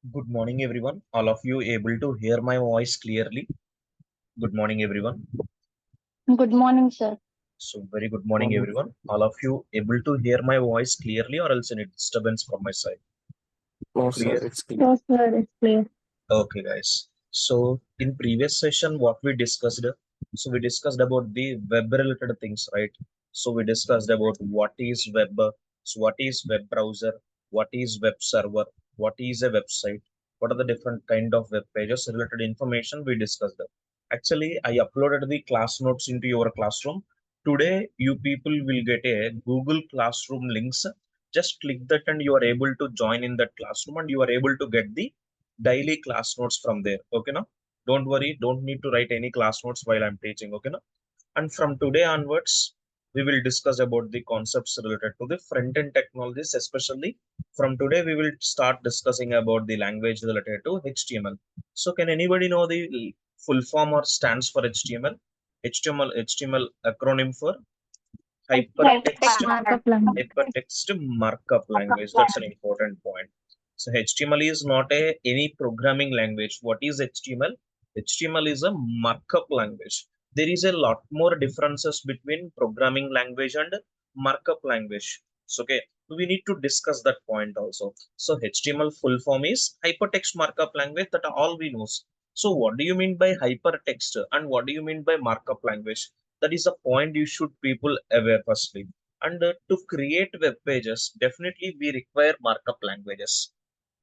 Good morning, everyone. All of you able to hear my voice clearly? Good morning, everyone. Good morning, sir. So, very good morning, Morning. everyone. All of you able to hear my voice clearly, or else any disturbance from my side? No, sir, Clear? it's clear. Yes, sir, it's clear. Okay, guys. So, in previous session, what we discussed? So, we discussed about the web-related things, right? So, we discussed about what is web, so what is web browser, what is web server, what is a website, what are the different kind of web pages related information we discussed. Actually, I uploaded the class notes into your classroom. Today, you people will get a Google Classroom links. Just click that and you are able to join in that classroom and you are able to get the daily class notes from there. Okay, now don't worry, don't need to write any class notes while I'm teaching. Okay, now and from today onwards, we will discuss about the concepts related to the front end technologies, especially from today, we will start discussing about the language related to HTML. So, can anybody know the full form or stands for HTML? HTML acronym for Hypertext hypertext markup language. hypertext markup language. That's an important point. So HTML is not a any programming language. What is HTML? HTML is a markup language. There is a lot more differences between programming language and markup language. So okay, we need to discuss that point also. So HTML full form is hypertext markup language, that all we know. So what do you mean by hypertext and what do you mean by markup language? That is a point you should people aware firstly. And to create web pages, definitely we require markup languages.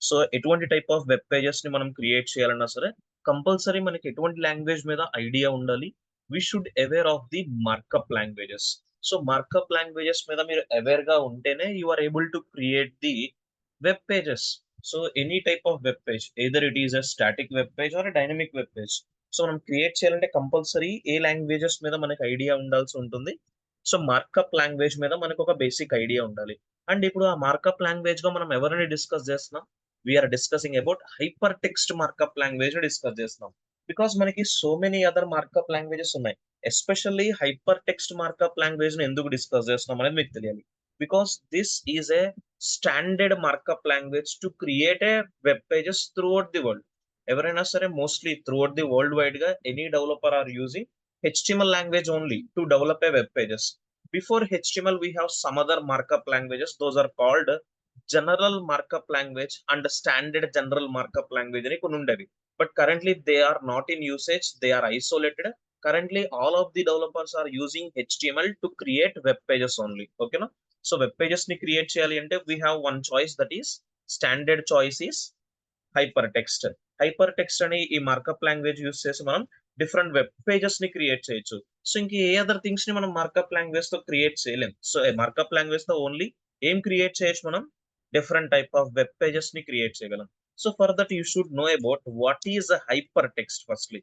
So ఎటువంటి type of web pages ని మనం create చేయాలన్నా సరే compulsory మనకి ఎటువంటి language మీద idea ఉండాలి. We should aware of the markup languages. So markup languages మీద మీరు అవేర్ గా ఉంటేనే you are able to create the web pages. So any type of web page, either it is a static web page or dynamic web page. So మనం create చేయాలంటే compulsory ఏ languages మీద మనకి idea ఉండాల్సి ఉంటుంది. So markup language మీద మనకు ఒక బేసిక్ ఐడియా ఉండాలి. అండ్ ఇప్పుడు ఆ మార్కప్ లాంగ్వేజ్ లో మనం ఎవరిని డిస్కస్ చేస్తున్నాం? We are discussing about hyper text markup language discuss చేస్తున్నాం. బికాస్ మనకి so many other markup languages ఉన్నాయి. Especially hyper text markup language ని ఎందుకు డిస్కస్ చేస్తున్నాం అనేది మీకు తెలియాలి. Because this is a standard markup language to create a web pages throughout the world. ఎవరైనా సరే mostly throughout the world wide గా any developer are using HTML language only to develop a web pages. Before HTML, we have some other markup languages. Those are called general markup language and standard general markup language అని కొన్ని ఉండేవి. But currently they are not in usage. They are isolated. Currently, all of the developers are using HTML to create web pages only. Okay, no? So web pages ని create చేయాలి అంటే we have one choice, that is standard choice is hypertext. Hypertext అని ఈ markup language use చేసి మనం different web pages ని create చేయొచ్చు. So ఇంక ఏ అదర్ థింగ్స్ ని మనం మార్కప్ లాంగ్వేజ్ తో క్రియేట్ చేయలేం. సో మార్కప్ లాంగ్వేజ్ తో ఓన్లీ ఏం క్రియేట్ చేయొచ్చు మనం? Different type of web pages ని క్రియేట్ చేయగలం. So for that you should know about what is hyper text firstly.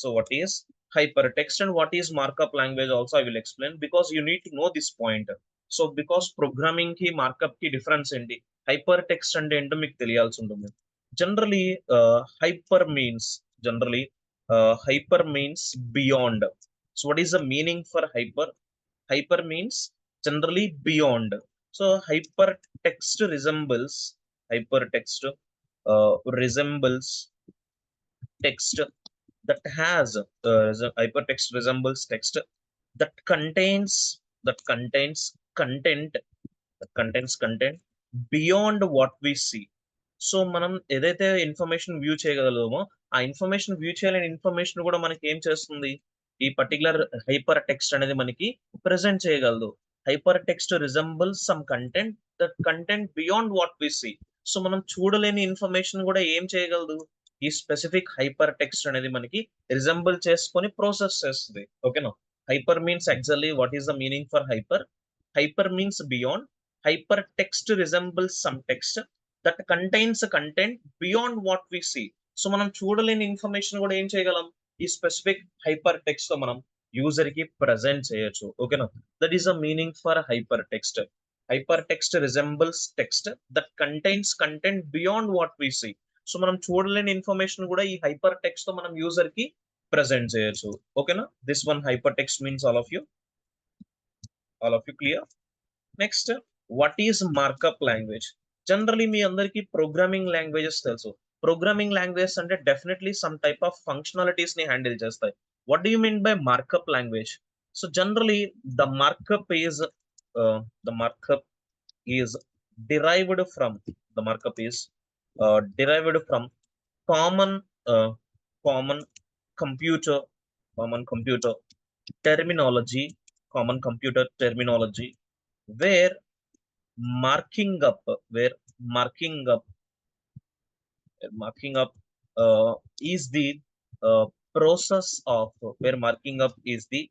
So what is hyper text and what is markup language also I will explain, because you need to no this point. So because programming కి markup కి difference ఏంటి, hyper text అంటే ఏంటో మీకు తెలియాల్సి ఉంటుంది. Generally, hyper means generally hyper means beyond. So what is the meaning for hyper? Hyper means generally beyond. So hypertext resembles hypertext resembles text that has hypertext resembles text that contains content, that contains content beyond what we see. So మనం ఏదైతే information view చేయగలమో ఆ information view చేయలేని information కూడా మనకి ఏం చేస్తుంది, ఈ పర్టికులర్ హైపర్ టెక్స్ట్ అనేది మనకి ప్రెజెంట్ చేయగలదు. Hyper text resembles some content, that content beyond what we see. So మనం చూడలేని ఇన్ఫర్మేషన్ కూడా ఏం చేయగలదు, ఈ స్పెసిఫిక్ హైపర్ టెక్స్ట్ అనేది మనకి రిజంబుల్ చేసుకొని ప్రాసెస్ చేస్తుంది. ఓకేనా? Hyper means actually what is the meaning for hyper? Hyper means beyond. Hyper text resembles some text that contains content beyond what we see. So మనం చూడలేని ఇన్ఫర్మేషన్ కూడా ఏం చేయగలం, ఈ స్పెసిఫిక్ హైపర్ టెక్స్ట్ తో మనం యూజర్ కి ప్రజెంట్ చేయొచ్చు. ఓకేనా? That is the meaning for hyper text. Hyper text resembles text that contains content beyond what we see. So మనం చూడలేని ఇన్ఫర్మేషన్ కూడా ఈ హైపర్ టెక్స్ట్ తో మనం యూజర్ కి ప్రజెంట్ చేయొచ్చు. ఓకేనా? This one hyper text means all of you clear. Next, what is markup language? Generally మీ అందరికి ప్రోగ్రామింగ్ లాంగ్వేజెస్ తెలుసు. ప్రోగ్రామింగ్ లాంగ్వేజ్ అంటే definitely some type of functionalities ని హ్యాండిల్ చేస్తాయి. What do you mean by markup language? So generally the markup is the markup is derived from the markup is derived from common uh, common computer common computer terminology common computer terminology where marking up where marking up marking up is the process of where marking up is the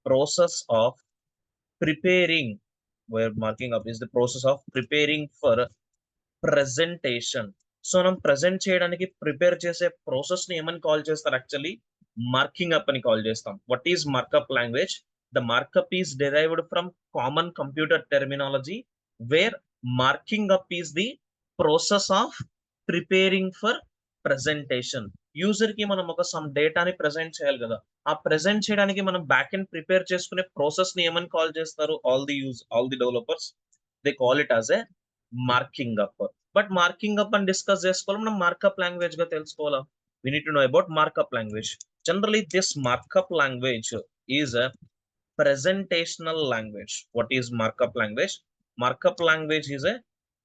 process of preparing where marking up is the process of preparing for presentation. So మనం present చేయడానికి prepare చేసే process ని ఏమని call చేస్తారు? Actually marking up అని call చేస్తాం. What is markup language? The markup is derived from common computer terminology where marking up is the process of preparing for presentation. User కి మనం ఒక సమ్ డేటాని ప్రెజెంట్ చేయాలి కదా, ఆ ప్రెజెంట్ చేయడానికి మనం బ్యాక్ ఎండ్ ప్రిపేర్ చేసుకునే ప్రాసెస్ ని ఏమని కాల్ చేస్తారు? All the developers they call it as a marking up. But marking up అని డిస్కస్ చేసుకోవాలి, మనం మార్కప్ లాంగ్వేజ్ గా తెలుసుకోవాలా? we need to know about markup language. Generally this markup language is a presentational language. What is markup language? Markup language is a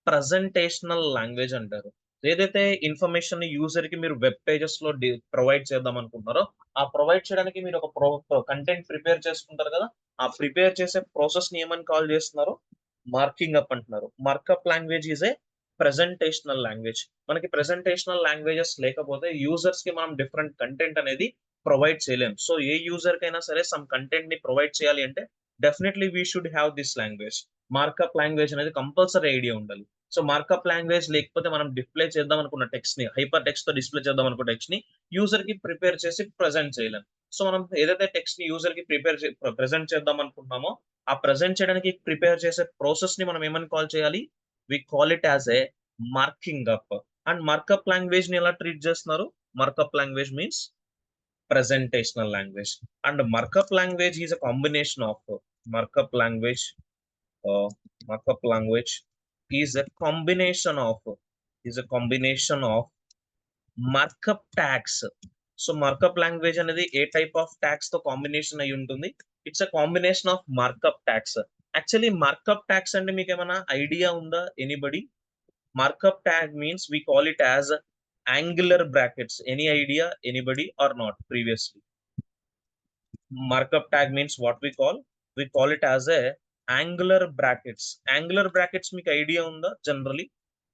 presentational language అంటారు. ఏదైతే information user కి మీరు web pages లో provide చేద్దాం అనుకుంటున్నారో, ఆ ప్రొవైడ్ చేయడానికి మీరు ఒక కంటెంట్ ప్రిపేర్ చేసుకుంటారు కదా, ఆ ప్రిపేర్ చేసే ప్రాసెస్ ని ఏమని కాల్ చేస్తున్నారు? మార్కింగ్ అప్ అంటున్నారు. Markup language is a presentational language. మనకి ప్రెజెంటేషనల్ లాంగ్వేజెస్ లేకపోతే యూజర్స్ కి మనం డిఫరెంట్ కంటెంట్ అనేది ప్రొవైడ్ చేయలేం. సో ఏ యూజర్ కైనా సరే సమ్ కంటెంట్ ని ప్రొవైడ్ చేయాలి అంటే definitely we should have this language. Markup language అనేది కంపల్సరీ ఐడియా ఉండాలి. సో మార్కప్ లాంగ్వేజ్ లేకపోతే మనం డిస్ప్లే చేద్దాం అనుకున్న టెక్స్ట్ ని, హైపర్ టెక్స్ట్ తో డిస్ప్లే చేద్దాం అనుకున్న టెక్స్ట్ ని యూజర్ కి ప్రిపేర్ చేసి ప్రెజెంట్ చేయలేం. సో మనం ఏదైతే టెక్స్ట్ ని యూజర్ కి ప్రెజెంట్ చేద్దాం అనుకుంటున్నామో, ఆ ప్రెజెంట్ చేయడానికి ప్రిపేర్ చేసే ప్రాసెస్ ని మనం ఏమని కాల్ చేయాలి? We call it as a marking up. And markup language ని ఎలా ట్రీట్ చేస్తున్నారు? Markup language means presentational language. And markup language is a combination of markup language markup language is a combination of markup tags. So markup language అనేది ఏ type of tags తో combination అయి ఉంటుంది? It's a combination of markup tags. Actually markup tags అంటే మీకు ఏమైనా idea ఉందా? Anybody? Markup tag means we call it as angular brackets. Any idea? Anybody or not previously? Markup tag means what we call it as a angular brackets. Angular brackets మీకు idea ఉందా? Generally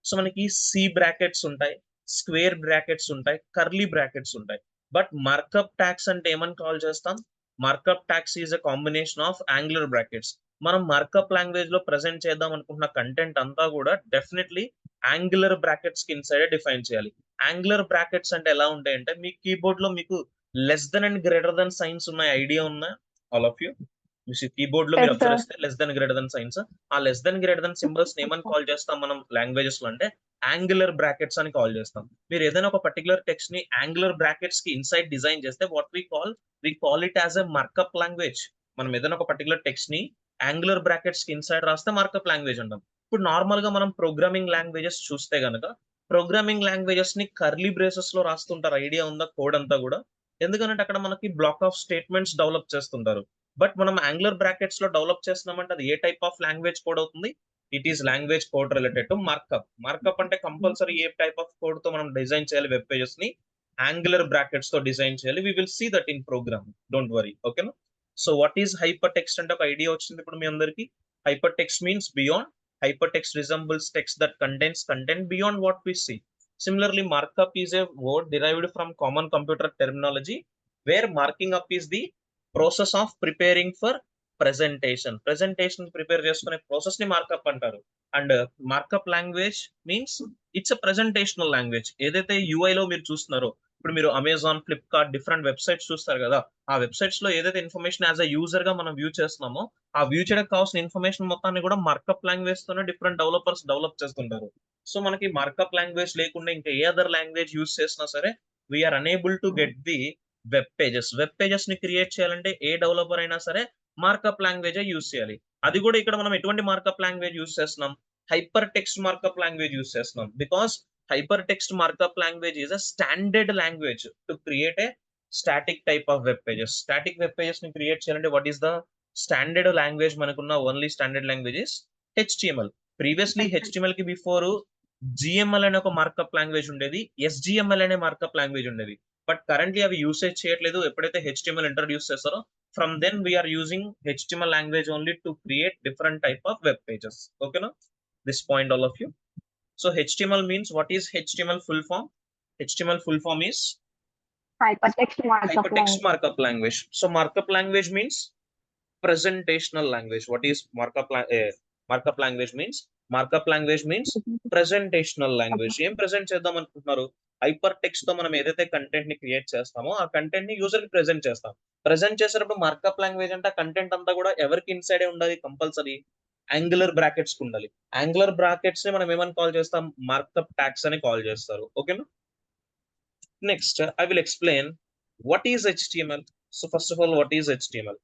so మనకి C brackets ఉంటాయి, square brackets ఉంటాయి, curly brackets ఉంటాయి. But markup tags అంటే ఏమని call చేస్తాం? Markup tags is a combination of angular brackets. మనం మార్కప్ లాంగ్వేజ్ లో ప్రెజెంట్ చేద్దాం అనుకుంటున్న కంటెంట్ అంతా కూడా డెఫినెట్లీ యాంగులర్ బ్రాకెట్స్ కి ఇన్సైడ్ డిఫైన్ చేయాలి. యాంగులర్ బ్రాకెట్స్ అంటే ఎలా ఉంటాయంటే, మీ కీబోర్డ్ లో మీకు less than and greater than science ఉన్నాయి, ఐడియా ఉన్నా ఆల్ ఆఫ్ యూ? మీ కీబోర్డ్ లో మీరు అబ్జర్వ్ చేస్తే less than greater than signs, ఆ less than greater than symbols ఏమని కాల్ చేస్తాం మనం లాంగ్వేజెస్ లో అంటే యాంగులర్ బ్రాకెట్స్ అని కాల్ చేస్తాం. మీరు ఏదైనా ఒక పర్టికులర్ టెక్స్ట్ ని యాంగులర్ బ్రాకెట్స్ కి ఇన్సైడ్ డిజైన్ చేస్తే what we call it as a markup language. మనం ఏదైనా ఒక పర్టికులర్ టెక్స్ట్ ని యాంగులర్ బ్రాకెట్స్ కి ఇన్సైడ్ రాస్తే మార్కప్ లాంగ్వేజ్ అంటాం. ఇప్పుడు నార్మల్ గా మనం ప్రోగ్రామింగ్ లాంగ్వేజెస్ చూస్తే గనక, ప్రోగ్రామింగ్ లాంగ్వేజెస్ ని కర్లీ బ్రేసెస్ లో రాస్తుంటారు, ఐడియా ఉందా? కోడ్ అంతా కూడా. ఎందుకంటే అక్కడ మనకి బ్లాక్ ఆఫ్ స్టేట్మెంట్స్ డెవలప్ చేస్తుంటారు. బట్ మనం యాంగులర్ బ్రాకెట్స్ లో డెవలప్ చేస్తున్నామంటే అది ఏ టైప్ ఆఫ్ లాంగ్వేజ్ కోడ్ అవుతుంది? It is language code related to markup. Markup అంటే కంపల్సరీ ఏ టైప్ ఆఫ్ కోడ్ తో మనం డిజైన్ చేయాలి వెబ్ పేజెస్ ని? యాంగులర్ బ్రాకెట్స్ తో డిజైన్ చేయాలి. We will see that in program, don't worry. ఓకేనా? So what is hyper text అంటే ఒక ఐడియా వచ్చింది ఇప్పుడు మీ అందరికి. Hyper text means beyond. Hypertext resembles text that contains content beyond what we see. Similarly, markup is a word derived from common computer terminology where marking up is the process of preparing for presentation. Presentation prepare చేసుకునే process ని markup అంటారు. And markup language means it's a presentational language. ఏదైతే UI లో మీరు చూస్తున్నారో, ఇప్పుడు మీరు Amazon, Flipkart different websites చూస్తారు కదా, ఆ వెబ్సైట్స్ లో ఏదైతే ఇన్ఫర్మేషన్ యాజ్ అ యూజర్ గా మనం వ్యూ చేస్తున్నామో, ఆ వ్యూ చేయడానికి కావాల్సిన ఇన్ఫర్మేషన్ మొత్తాన్ని కూడా మార్కప్ లాంగ్వేజ్ తోనే డిఫరెంట్ డెవలపర్స్ డెవలప్ చేస్తుంటారు. సో మనకి మార్కప్ లాంగ్వేజ్ లేకుండా ఇంకా ఏ అదర్ లాంగ్వేజ్ యూజ్ చేసినా సరే we are unable to get the web pages. Web pages ని క్రియేట్ చేయాలంటే ఏ డెవలపర్ అయినా సరే మార్కప్ లాంగ్వేజ్ యూజ్ చేయాలి. అది కూడా ఇక్కడ మనం ఎటువంటి మార్కప్ లాంగ్వేజ్ యూజ్ చేస్తున్నాం? Hyper text markup language use చేస్తున్నాం. Because hypertext markup language is a standard language to create a static type of web pages. Static web pages ni create cheyalante what is the standard language manakunna only standard language is HTML. Previously HTML ki before GML అనే ఒక markup language ఉండేది, SGML అనే markup language ఉండేది. But currently అవి usage చేయట్లేదు. ఎప్పుడైతే HTML introduce చేస్తారో from then we are using HTML language only to create different type of web pages. ఓకేనా, this point all of you. So HTML means, what is HTML full form? HTML full form is hypertext markup language. So markup language means presentational language. What is markup language means? Markup language means presentational language. ఏం present చేద్దాం అనుకుంటున్నారు? Hyper text తో మనం ఏదైతే content ని create చేస్తామో ఆ content ని యూజర్ కి ప్రెజెంట్ చేస్తాం. ప్రెజెంట్ చేసేటప్పుడు మార్కప్ లాంగ్వేజ్ అంటే కంటెంట్ అంతా కూడా ఎవరికి ఇన్సైడే ఉండాలి? కంపల్సరీ యాంగులర్ బ్రాకెట్స్ ఉండాలి. యాంగులర్ బ్రాకెట్స్ ని మనం ఏమని కాల్ చేస్తాం? మార్కప్ ట్యాగ్స్ అని కాల్ చేస్తారు. ఓకేనా. Next I will explain what is HTML. So first of all what is HTML?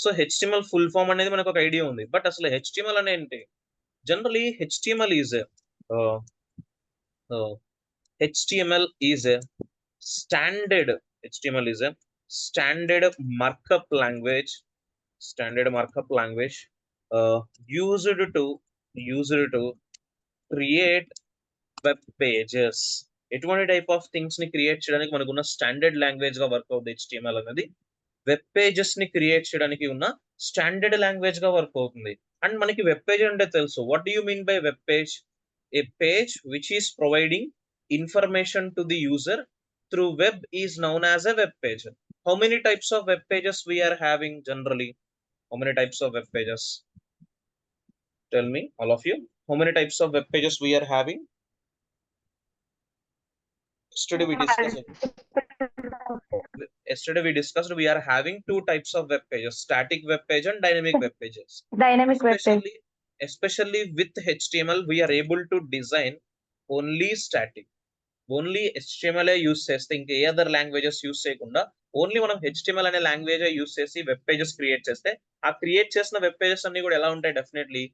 So HTML full form అనేది మనకు ఒక ఐడియా ఉంది, బట్ అసలు HTML అనే ఏంటి? Generally HTML is a standard markup language, used to create web pages. ఎటువంటి type of things ని create చేయడానికి మనకున్న స్టాండర్డ్ లాంగ్వేజ్ గా వర్క్ అవుతుంది HTML అనేది. వెబ్ పేజెస్ ని క్రియేట్ చేయడానికి ఉన్న స్టాండర్డ్ లాంగ్వేజ్ గా వర్క్ అవుతుంది. అండ్ మనకి వెబ్ పేజ్ అంటే తెలుసు. What do you mean by web page? A page which is providing information to the user through web is known as a web page. How many types of web pages we are having generally? How many types of web pages? Tell me, all of you. How many types of web pages we are having? Yesterday we discussed we are having two types of web pages, static web page and dynamic web pages. Dynamic web page. Especially with HTML, we are able to design only static. Only HTML use చేస్తే ఇంకా ఏ other languages use చేయకుండా only మనం HTML అనే language use చేసి web pages create చేస్తే ఆ create చేసిన వెబ్ పేజెస్ అన్ని కూడా ఎలా ఉంటాయి? డెఫినెట్లీ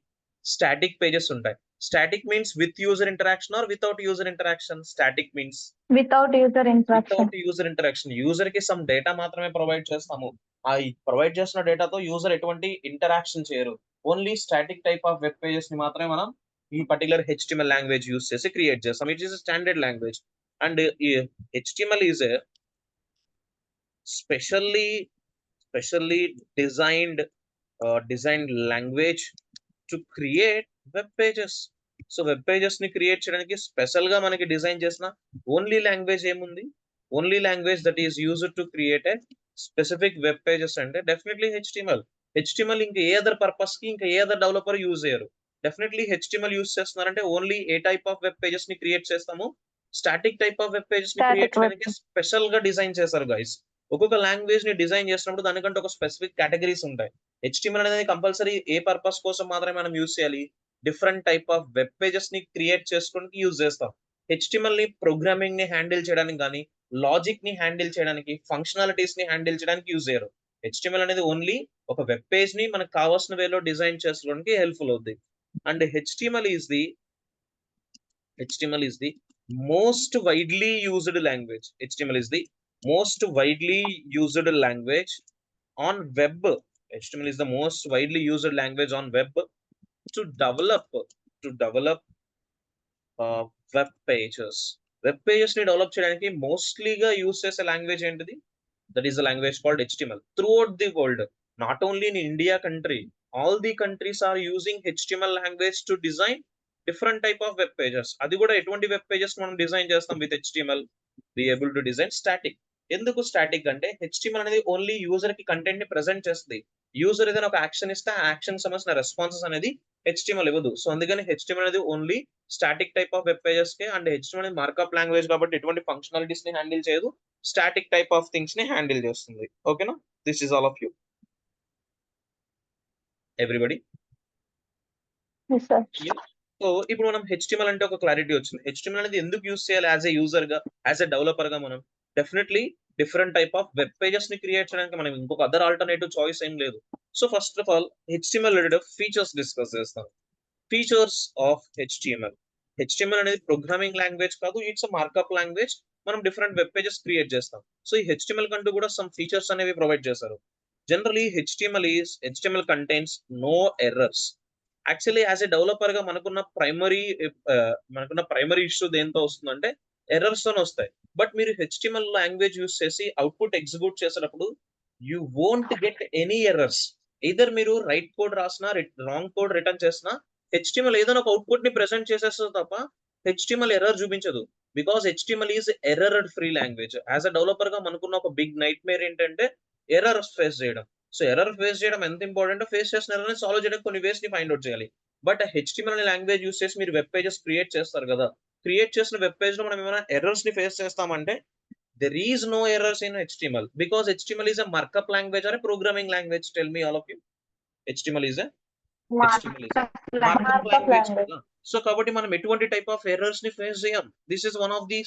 స్టాటిక్ పేజెస్ ఉంటాయి. Static means with user interaction or without user interaction? Static means without user interaction. User కి సమ్ డేటా మాత్రమే ప్రొవైడ్ చేస్తాము. ఆ ప్రొవైడ్ చేసిన డేటాతో యూజర్ ఎటువంటి ఇంటరాక్షన్ చేయరు. Only static type of web pages ని మాత్రమే మనం ఈ పర్టికులర్ HTML లాంగ్వేజ్ యూస్ చేసి క్రియేట్ చేస్తాం. It is a standard language. And HTML is a specially designed language to create web pages. So web pages ని create చేయడానికి special గా మనకి డిజైన్ చేసిన ఓన్లీ లాంగ్వేజ్ ఏముంది? Only language that is used to create A specific web pages అంటే definitely HTML. ఇంకా ఏ other purpose కి ఇంకా ఏ అదర్ డెవలపర్ యూజ్ చేయరు. డెఫినెట్లీ HTML యూస్ చేస్తున్నారంటే only A type of web pages ని క్రియేట్ చేస్తాము? Static type of web pages ని క్రియేట్ చేయడానికి స్పెషల్ గా డిజైన్ చేశారు గైస్. ఒక్కొక్క లాంగ్వేజ్ ని డిజైన్ చేసినప్పుడు దానికంటే ఒక స్పెసిఫిక్ కేటగిరీస్ ఉంటాయి. HTML అనేది కంపల్సరీ ఏ పర్పస్ కోసం మాత్రమే మనం యూజ్ చేయాలి? Different type of web pages ని క్రియేట్ చేసుకోవడానికి యూజ్ చేస్తాం. HTML ని ప్రోగ్రామింగ్ ని హ్యాండిల్ చేయడానికి కానీ, లాజిక్ ని హ్యాండిల్ చేయడానికి, ఫంక్షనాలిటీస్ ని హ్యాండిల్ చేయడానికి యూజ్ చేయరు. HTML అనేది ఓన్లీ ఒక వెబ్ పేజ్ ని మనకు కావాల్సిన వేలో డిజైన్ చేసుకోవడానికి హెల్ప్ఫుల్ అవుతుంది. And HTML is the most widely used language. HTML is the most widely used language on web. HTML is the most widely used language on web to develop web pages. Web pages ni develop cheyadaniki mostly ga use chese language entidi? That is the language called HTML. Throughout the world, not only in India country, all the countries are using HTML language to design different type of web pages. అది కూడా ఎటువంటి web pages మనం design చేస్తాం with HTML? be able to design static. ఎందుకు static అంటే HTML అనేది only user కి content ని ప్రెజెంట్ చేస్తుంది. యూజర్ ఏదైనా ఒక యాక్షన్ ఇస్తే ఆ యాక్షన్ సంబంధించిన రెస్పాన్సెస్ అనేది HTML ఇవ్వదు. సో అందుకని HTML అనేది only static type of web pages కి. అండ్ HTML అనేది మార్కప్ లాంగ్వేజ్ కాబట్టి ఎటువంటి ఫంక్షనాలిటీస్ ని హ్యాండిల్ చేయదు, స్టాటిక్ టైప్ ఆఫ్ థింగ్స్ ని హ్యాండిల్ చేస్తుంది. ఓకేనా? This is all of you. Everybody. So ఇప్పుడు మనం HTML అంటే ఒక క్లారిటీ వచ్చింది. HTML అనేది ఎందుకు యూజ్ చేయాలి యాజ్ ఎ యూజర్ గా, యాజ్ ఎ డెవలపర్ గా? మనం definitely different type of web pages ని క్రియేట్ చేయడానికి మనం ఇంకొక అదర్ ఆల్టర్నేటివ్ చాయిస్ ఏం లేదు. So first of all HTML related features discuss చేస్తాం. Features of HTML. HTML అనేది ప్రోగ్రామింగ్ లాంగ్వేజ్ కాదు, ఇట్స్ మార్కప్ లాంగ్వేజ్. మనం డిఫరెంట్ వెబ్ పేజెస్ క్రియేట్ చేస్తాం. సో ఈ HTML కంటూ కూడా సమ్ ఫీచర్స్ అనేవి ప్రొవైడ్ చేశారు. Generally HTML contains no errors. Actually as a developer గా మనకున్న ప్రైమరీ ఇష్యూ దేంతో వస్తుందంటే ఎర్రర్స్ తోనే వస్తాయి. బట్ మీరు HTML లాంగ్వేజ్ యూస్ చేసి అవుట్పుట్ ఎగ్జిక్యూట్ చేసేటప్పుడు you won't get any errors. Either మీరు రైట్ కోడ్ రాసినా రాంగ్ కోడ్ రిటర్న్ చేసినా HTML ఏదైనా ఒక అవుట్పుట్ ని ప్రెసెంట్ చేసేస్తుంది తప్ప HTML ఎర్రర్ చూపించదు. Because HTML is error free language. As a developer గా మనకున్న ఒక బిగ్ నైట్ మేర్ ఏంటంటే ఎర్రర్ ఫేస్ చేయడం. సో ఎర్రర్ ఫేస్ చేయడం ఎంత ఇంపార్టెంట్, ఫేస్ చేసిన ఎర్రర్ ని సాల్వ్ చేయడానికి కొన్ని వేస్ ని ఫైండ్ అవుట్ చేయాలి. బట్ HTML అనే లాంగ్వేజ్ యూస్ చేసి మీరు వెబ్ పేజెస్ క్రియేట్ చేస్తారు కదా, క్రియేట్ చేసిన వెబ్ పేజ్ లో మనం ఏమైనా ఎర్రర్స్ ని ఫేస్ చేస్తామంటే there is no errors in HTML because HTML is a markup language or a programming language. Tell me all of you. HTML is a markup language కదా. So కాబట్టి మనం ఎటువంటి type of errors ని face చేయం. This is one of the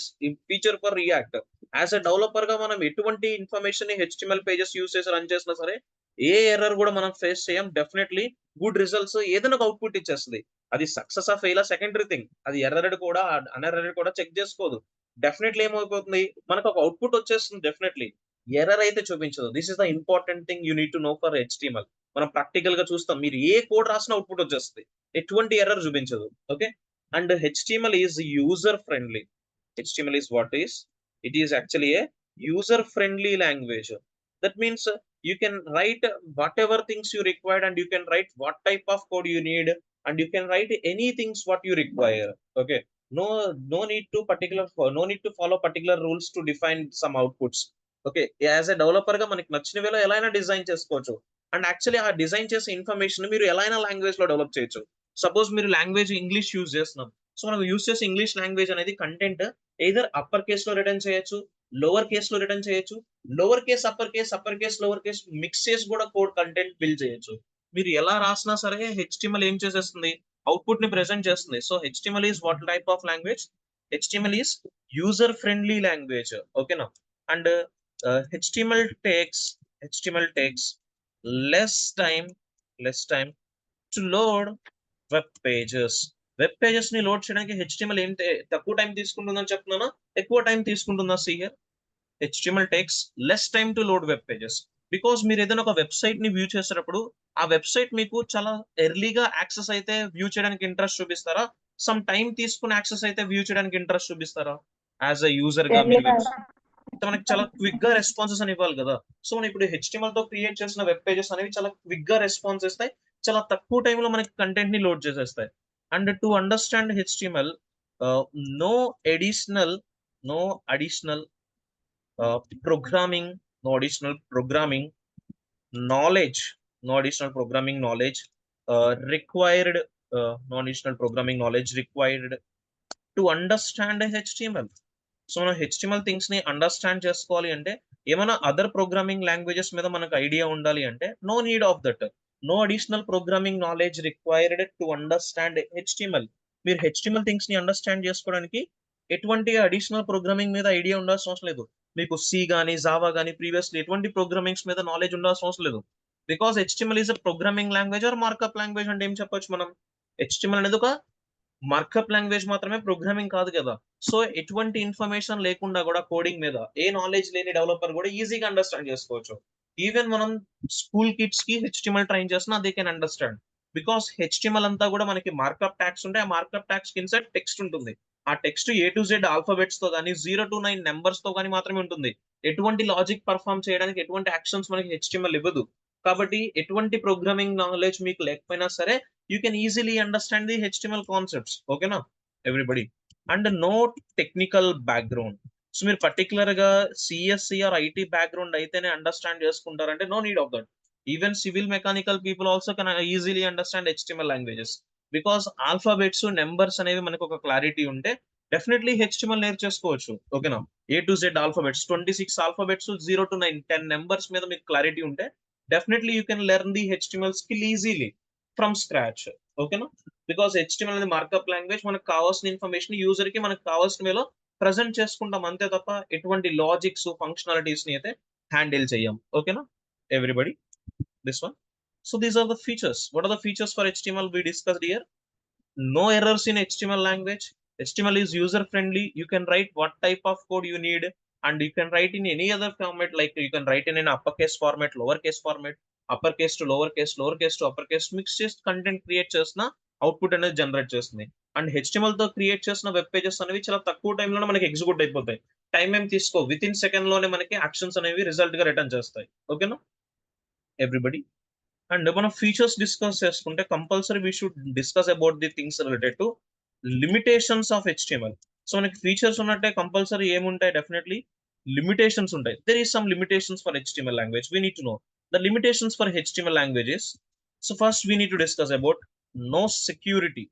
feature for react. As a developer గా మనం ఎటువంటి information ని HTML పేజెస్ యూస్ చేసి రన్ చేసినా సరే ఏ ఎర్రర్ కూడా మనం ఫేస్ చేయం. డెఫినెట్లీ గుడ్ రిజల్ట్స్ ఏదైనా ఒక అవుట్పుట్ ఇచ్చేస్తుంది. అది సక్సెస్ ఆ ఫెయిల్ సెకండరీ థింగ్. అది ఎర్రర్ కూడా అన్ఎర్రర్ కూడా చెక్ చేసుకోదు. డెఫినెట్లీ ఏమైపోతుంది, మనకు ఒక అవుట్పుట్ వచ్చేస్తుంది. డెఫినెట్లీ ఎర్రర్ అయితే చూపించదు. This is the important thing you need to no for HTML. మనం ప్రాక్టికల్ గా చూస్తాం, మీరు ఏ కోడ్ రాసిన అవుట్పుట్ వచ్చేస్తుంది, ఎటువంటి ఎర్రర్ చూపించదు. Okay. And HTML is user friendly. HTML is what is? It is actually a user friendly language. That means you can write whatever things you require and you can write what type of code you need and you can write any things what you require. Okay. No need to follow particular rules to define some outputs. Okay. As a developer గా మనకి నచ్చిన వేలో ఎలా అయినా design చేసుకోవచ్చు. And actually ఆ design చేసే information మీరు ఎలా అయినా లాంగ్వేజ్ లో డెవలప్ చేయొచ్చు. సపోజ్ మీరు లాంగ్వేజ్ ఇంగ్లీష్ యూజ్ చేస్తున్నాం, సో మనం యూజ్ చేసే ఇంగ్లీష్ లాంగ్వేజ్ అనేది కంటెంట్ ఎయిదర్ అప్పర్ కేస్ లో రిటర్న్ చేయొచ్చు, లోవర్ కేస్ లో రిటర్న్ చేయొచ్చు, lower case upper case lower case mix చేసి కూడా కోడ్ కంటెంట్ బిల్డ్ చేయొచ్చు. మీరు ఎలా రాసినా సరే HTML ఏం చేసేస్తుంది, అవుట్పుట్ ని ప్రెసెంట్ చేస్తుంది. So HTML is what type of language? HTML is user friendly language. ఓకేనా. And HTML takes less time to load web pages. Web pages ని లోడ్ చేయడానికి HTML ఏం తక్కువ టైం తీసుకుంటుందని చెప్తున్నానా, ఎక్కువ టైం తీసుకుంటుందా? సియర్ HTML takes less time to load web pages. Because మీరు ఏదైనా ఒక వెబ్సైట్ ని వ్యూ చేసేటప్పుడు ఆ వెబ్సైట్ మీకు చాలా ఎర్లీగా యాక్సెస్ అయితే వ్యూ చేయడానికి ఇంట్రెస్ట్ చూపిస్తారా, సమ్ టైం తీసుకుని యాక్సెస్ అయితే వ్యూ చేయడానికి ఇంట్రెస్ట్ చూపిస్తారా? యాజ్ అ యూజర్ గా మీరు మనకి చాలా క్విక్ గా రెస్పాన్సెస్ అని ఇవ్వాలి కదా. సో మనం ఇప్పుడు HTML తో క్రియేట్ చేసిన వెబ్ పేజెస్ అనేవి చాలా క్విక్ గా రెస్పాన్స్ ఇస్తాయి, చాలా తక్కువ టైంలో మనకి కంటెంట్ ని లోడ్ చేసేస్తాయి. And to understand HTML, no additional no additional programming no additional programming knowledge no additional programming knowledge required no additional programming knowledge required to understand HTML. So మనం HTML things ని understand చేసుకోవాలి అంటే, ఏమైనా other programming languages మీద మనకు idea ఉండాలి అంటే no need of that. No additional programming knowledge required to understand HTML. మీరు HTML థింగ్స్ ని అండర్స్టాండ్ చేసుకోవడానికి ఎటువంటి అడిషనల్ ప్రోగ్రామింగ్ మీద ఐడియా ఉండాల్సిన అవసరం లేదు. మీకు సి గానీ జావా గానీ ప్రీవియస్లీ ఎటువంటి ప్రోగ్రామింగ్స్ మీద నాలెడ్జ్ ఉండాల్సిన అవసరం లేదు. Because HTML is a programming language or markup language అంటే ఏం చెప్పొచ్చు మనం, HTML అనేది ఒక మార్కప్ లాంగ్వేజ్ మాత్రమే, ప్రోగ్రామింగ్ కాదు కదా. సో ఎటువంటి ఇన్ఫర్మేషన్ లేకుండా కూడా కోడింగ్ మీద ఏ నాలెడ్జ్ లేని డెవలపర్ కూడా ఈజీగా అండర్స్టాండ్ చేసుకోవచ్చు. ఈవెన్ మనం స్కూల్ కిడ్స్ కి HTML ట్రైన్ చేసినా they can understand. Because HTML అంతా కూడా మనకి మార్కప్ ట్యాగ్స్ ఉంటాయి. ఆ మార్కప్ ట్యాగ్స్ కి ఇన్సైడ్ టెక్స్ట్ ఉంటుంది. ఆ text A to Z alphabets తో కానీ 0 to 9 నెంబర్స్ తో కానీ మాత్రమే ఉంటుంది. ఎటువంటి లాజిక్ పర్ఫామ్ చేయడానికి ఎటువంటి యాక్షన్స్ మనకి HTML ఇవ్వదు. కాబట్టి ఎటువంటి ప్రోగ్రామింగ్ నాలెడ్జ్ మీకు లేకపోయినా సరే you can easily understand the HTML concepts. Okay na everybody. And no technical background. So మీరు పర్టికులర్ గా CSC ఆర్ IT బ్యాక్గ్రౌండ్ అయితేనే అండర్స్టాండ్ చేసుకుంటారంటే no need of that. Even civil mechanical people also can easily understand HTML languages. Because alphabets numbers అనేవి మనకు ఒక clarity ఉంటే definitely HTML నేర్చేసుకోవచ్చు. ఓకేనా. A to Z alphabets 26 alphabets 0 to 9 10 numbers మీద మీకు clarity ఉంటే definitely you can learn the HTML skill easily from scratch. ఓకేనా. Because HTML అనేది మార్కప్ లాంగ్వేజ్. మనకు కావాల్సిన ఇన్ఫర్మేషన్ యూజర్ కి మనకు కావాల్సిన వేలో ప్రజెంట్ చేసుకుంటాం అంతే తప్ప ఎటువంటి లాజిక్స్ ఫంక్షనాలిటీస్ ని అయితే హ్యాండిల్ చేయం. ఓకేనా everybody. This one. So these are the features. What are the features for HTML we discussed here? No errors in HTML language. HTML is user friendly. You can write what type of code you need, and you can write in any other format. Like you can write in an uppercase format, lowercase format, uppercase to lowercase, lowercase to uppercase, mix చేసి content create చేసిన output అనేది generate చేస్తుంది. And HTML తో create చేసిన web pages అనేవి చాలా తక్కువ టైంలోనే మనకి ఎగ్జిక్యూట్ అయిపోతాయి. టైం ఏం తీసుకో, విత్ ఇన్ సెకండ్ లోనే మనకి యాక్షన్స్ అనేవి రిజల్ట్ గా రిటర్న్ చేస్తాయి. ఓకేనా ఎవ్రీబడి? అండ్ మనం ఫీచర్స్ డిస్కస్ చేసుకుంటే compulsory we should discuss about the things related to limitations of HTML. So మనకి ఫీచర్స్ ఉన్నట్టే కంపల్సరీ ఏముంటాయి, డెఫినెట్లీ లిమిటేషన్స్ ఉంటాయి. There is some limitations for HTML language. We need to know the limitations for HTML languages. So first we need to discuss about no security.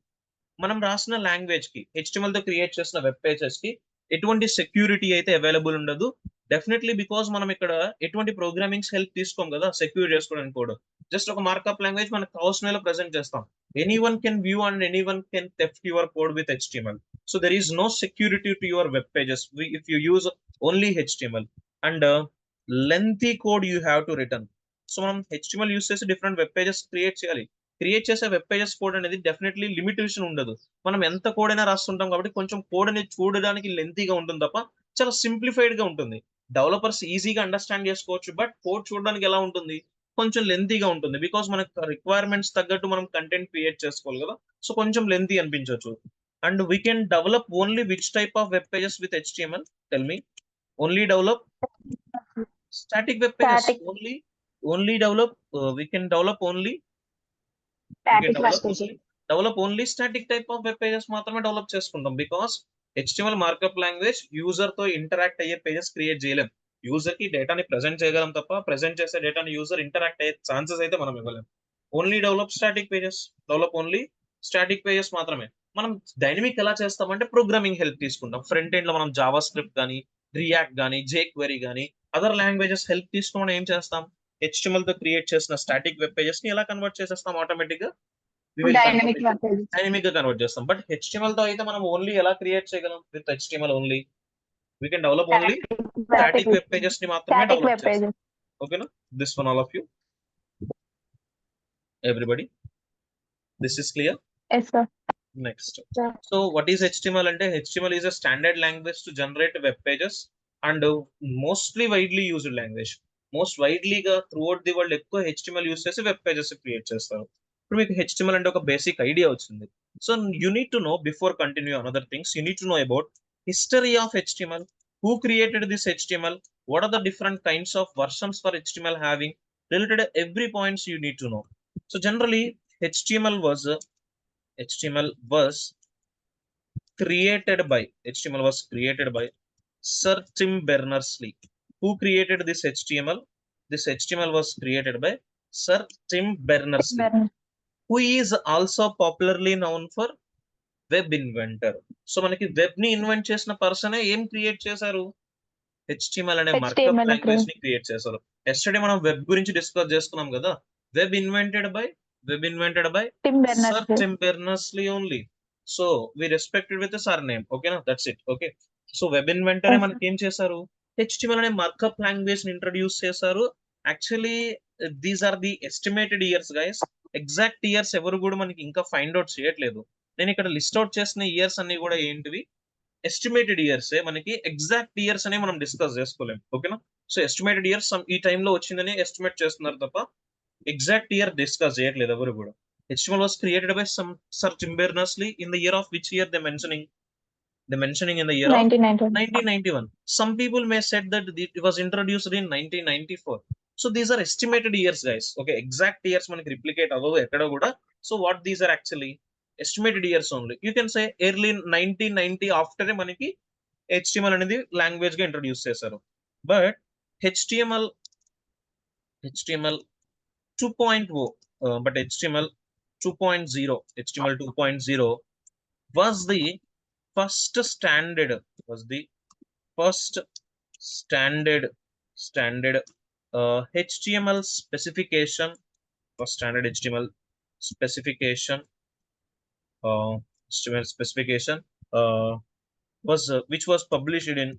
మనం రాసిన language కి, HTML తో create చేసిన web pages కి ఎటువంటి security అయితే available ఉండదు. Definitely because మనం ఇక్కడ ఎటువంటి ప్రోగ్రామింగ్స్ హెల్ప్ తీసుకోం కదా సెక్యూర్ చేసుకోవడానికి కోడ్. జస్ట్ ఒక మార్కప్ లాంగ్వేజ్ మనకు కావాల్సిన ప్రెజెంట్ చేస్తాం. Anyone can view and anyone can theft your code with HTML. So there is no security to your web pages if you use only HTML. And lengthy code you have to return. So మనం HTML use చేసి different web pages create చేయాలి. Create చేసే web pages code అనేది definitely limitation ఉండదు. మనం ఎంత code అయినా రాస్తుంటాం కాబట్టి కొంచెం కోడ్ అనేది చూడడానికి లెంతీగా ఉంటుంది తప్ప చాలా సింప్లిఫైడ్ గా ఉంటుంది. డెవలపర్స్ ఈజీగా అండర్స్టాండ్ చేసుకోవచ్చు, బట్ కోడ్ చూడడానికి ఎలా ఉంటుంది, కొంచెం లెంతీగా ఉంటుంది. బికాస్ మనకు రిక్వైర్మెంట్స్ తగ్గట్టు మనం కంటెంట్ క్రియేట్ చేసుకోవాలి కదా, సో కొంచెం లెంతీ అనిపించవచ్చు. And we can develop only which type of web pages with HTML? Tell me. Only develop static web pages. Static. Only develop we can develop only Static web pages. Develop only static type of web pages మాత్రమే develop చేసుకుంటాం. Because HTML markup language user తో interact అయ్యే pages create చేయలేం. User కి డేటాని present చేయగలం తప్ప present చేసే డేటాని యూజర్ ఇంటరాక్ట్ అయ్యే ఛాన్సెస్ అయితే మనం ఇవ్వలేం. Only develop static pages. Develop only static pages మాత్రమే. మనం డైనమిక్ ఎలా చేస్తామంటే ప్రోగ్రామింగ్ హెల్ప్ తీసుకుంటాం. ఫ్రంట్ ఎండ్ లో మనం జావా స్క్రిప్ట్ కానీ, రియాక్ట్ కానీ, jQuery కానీ అదర్ లాంగ్వేజెస్ హెల్ప్ తీసుకొని ఏం చేస్తాం, HTML తో క్రియేట్ చేసిన స్టాటిక్ వెబ్ పేజెస్ ని ఎలా కన్వర్ట్ చేసేస్తాం ఆటోమేటిక్ గా, Dynamic web pages. డైనమిక్ గా కన్వర్ట్ చేస్తాం. బట్ HTML తో అయితే మనం ఓన్లీ ఎలా క్రియేట్ చేయగలం, with HTML only we can develop only static web pages ని మాత్రమే Static డెవలప్ web చేస్తాం. pages. ఓకేనా? This one all of you everybody, this is clear? Yes, sir. Next, Yeah. So what is HTML అంటే HTML is a standard language to generate web pages and mostly widely used language. Most వైడ్లీగా throughout the world ఎక్కువ HTML use చేసి web pages create చేస్తారు. ఇప్పుడు మీకు HTML అంటే ఒక basic idea వచ్చింది. So you need to no before continue another things, you need to know about history of HTML. Who created this HTML? What are the different kinds of versions for HTML having? Related every points you need to know. So generally HTML was created by Sir Tim Berners-Lee. Who created this HTML? This HTML was created by Sir Tim Berners-Lee, Berners. who is also popularly known for web inventor. So మనకి web ని invent చేసిన పర్సనే ఏం create చేశారు, HTML అనే markup HTML language ని create చేశారు. Yesterday మనం వెబ్ గురించి డిస్కస్ చేసుకున్నాం కదా. Web invented by Tim Sir Berners-Lee. Tim Berners-Lee ఓన్లీ. So we respected with sir name. ఓకేనా? That's it. Okay. So web ఇన్వెంటరే Yes, మనకి ఏం చేశారు, HTML అనే మార్కప్ లాంగ్వేజ్ ని ఇంట్రడ్యూస్ చేశారు. Actually these are the estimated years guys. Exact years ఎవరు కూడా మనకి ఇంకా ఫైండ్ అవుట్ చేయట్లేదు. నేను ఇక్కడ లిస్ట్ అవుట్ చేసిన ఇయర్స్ అన్ని కూడా ఏంటివి, ఎస్టిమేటెడ్ ఇయర్స్. మనకి ఎగ్జాక్ట్ ఇయర్స్ అనే మనం డిస్కస్ చేసుకోలేం. ఓకేనా? సో ఎస్టిమేటెడ్ ఇయర్స్ ఈ టైంలో వచ్చిందని ఎస్టిమేట్ చేస్తున్నారు తప్ప ఎగ్జాక్ట్ ఇయర్ డిస్కస్ చేయట్లేదు ఎవరు కూడా. HTML was created by Sir Tim Berners-Lee in the year of which year they're mentioning in the year of 1991. 1991. Some people may said that it was introduced in 1994. So these are estimated years guys. Okay, exact years manaki replicate avvu ekkada kuda. So what these are actually estimated years only. You can say early 1990 after manaki HTML అనేది language గా introduce చేశారు. But HTML 2.0 but HTML 2.0 was the first standard HTML specification. First standard HTML specification was which was published in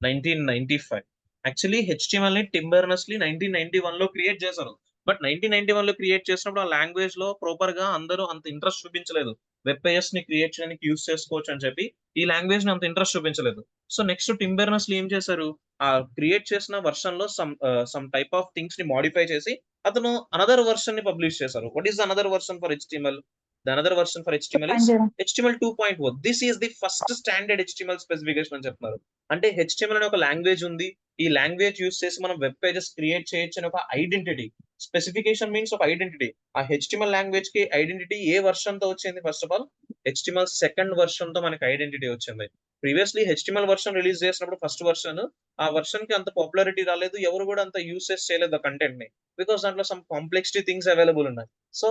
1995. Actually HTML ని Tim బెర్నర్స్-లీ 1991 లో create చేశారు. But 1991 లో create చేసినప్పుడు ఆ language లో ప్రాపర్ గా అందరూ అంత ఇంట్రెస్ట్ చూపించలేదు. వెబ్ పేజెస్ ని క్రియేట్ చేయడానికి యూస్ చేసుకోవచ్చు అని చెప్పి ఈ లాంగ్వేజ్ ని అంత ఇంట్రెస్ట్ చూపించలేదు. సో నెక్స్ట్ టిమ్ బెర్నర్స్ ఏం చేశారు, ఆ క్రియేట్ చేసిన వర్షన్ లో సమ్ టైప్ ఆఫ్ థింగ్స్ ని మోడిఫై చేసి అతను అనదర్ వర్షన్ ని పబ్లిష్ చేశారు. What is another version for HTML? The another version for HTML is 2.0. HTML 2.1. This is the first standard HTML specification అని చెప్తున్నారు. అంటే HTML అనే ఒక లాంగ్వేజ్ ఉంది, ఈ లాంగ్వేజ్ యూస్ చేసి మనం వెబ్ పేజెస్ క్రియేట్ చేయొచ్చు అని ఒక ఐడెంటిటీ. స్పెసిఫికేషన్ మీన్స్ ఒక ఐడెంటిటీ. ఆ HTML లాంగ్వేజ్ కి ఐడెంటిటీ ఏ వర్షన్ తో వచ్చింది? First of all HTML second version తో మనకి ఐడెంటిటీ వచ్చింది. ప్రీవియస్లీ HTML వర్షన్ రిలీజ్ చేసినప్పుడు ఫస్ట్ వర్షన్, ఆ వర్షన్ కి అంత పాపులారిటీ రాలేదు, ఎవరు కూడా అంత యూసెస్ చేయలేదు ఆ కంటెంట్ ని, బికాస్ దాంట్లో సమ్ కాంప్లెక్సిటీ థింగ్స్ అవైలబుల్ ఉన్నాయి. సో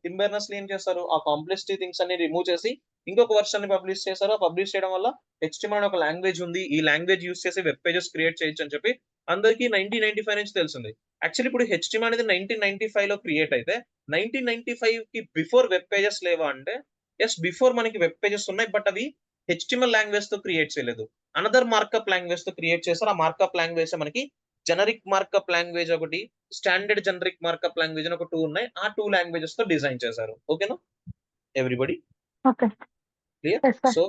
టిమ్ బెర్నర్స్ ఏం చేస్తారు, ఆ కాంప్లెక్సిటీ థింగ్స్ అన్ని రిమూవ్ చేసి ఇంకొక వర్షన్ ని పబ్లిష్ చేశారు. ఆ పబ్లిష్ చేయడం వల్ల HTML అనే ఒక లాంగ్వేజ్ ఉంది, ఈ లాంగ్వేజ్ యూస్ చేసి వెబ్ పేజెస్ క్రియేట్ చేయొచ్చు అని చెప్పి అందరికీ 1995 నుంచి తెలిసింది. యాక్చువల్లీ ఇప్పుడు HTML అనేది 1995 లో క్రియేట్ అయితే 1995 కి బిఫోర్ వెబ్ పేజెస్ లేవా అంటే ఎస్, బిఫోర్ మనకి వెబ్ పేజెస్ ఉన్నాయి, బట్ అవి HTML లాంగ్వేజ్ తో క్రియేట్ చేయలేదు, అనదర్ మార్కప్ లాంగ్వేజ్ తో క్రియేట్ చేస్తారు. ఆ మార్కప్ లాంగ్వేజ్ మనకి జనరిక్ మార్కప్ లాంగ్వేజ్ ఒకటి, స్టాండర్డ్ జనరిక్ మార్కప్ లాంగ్వేజ్ అని ఒక 2 ఉన్నాయి. ఆ 2 లాంగ్వేజెస్ తో డిజైన్ చేశారు. ఓకేనా everybody? Okay. Clear? Yes, sir. So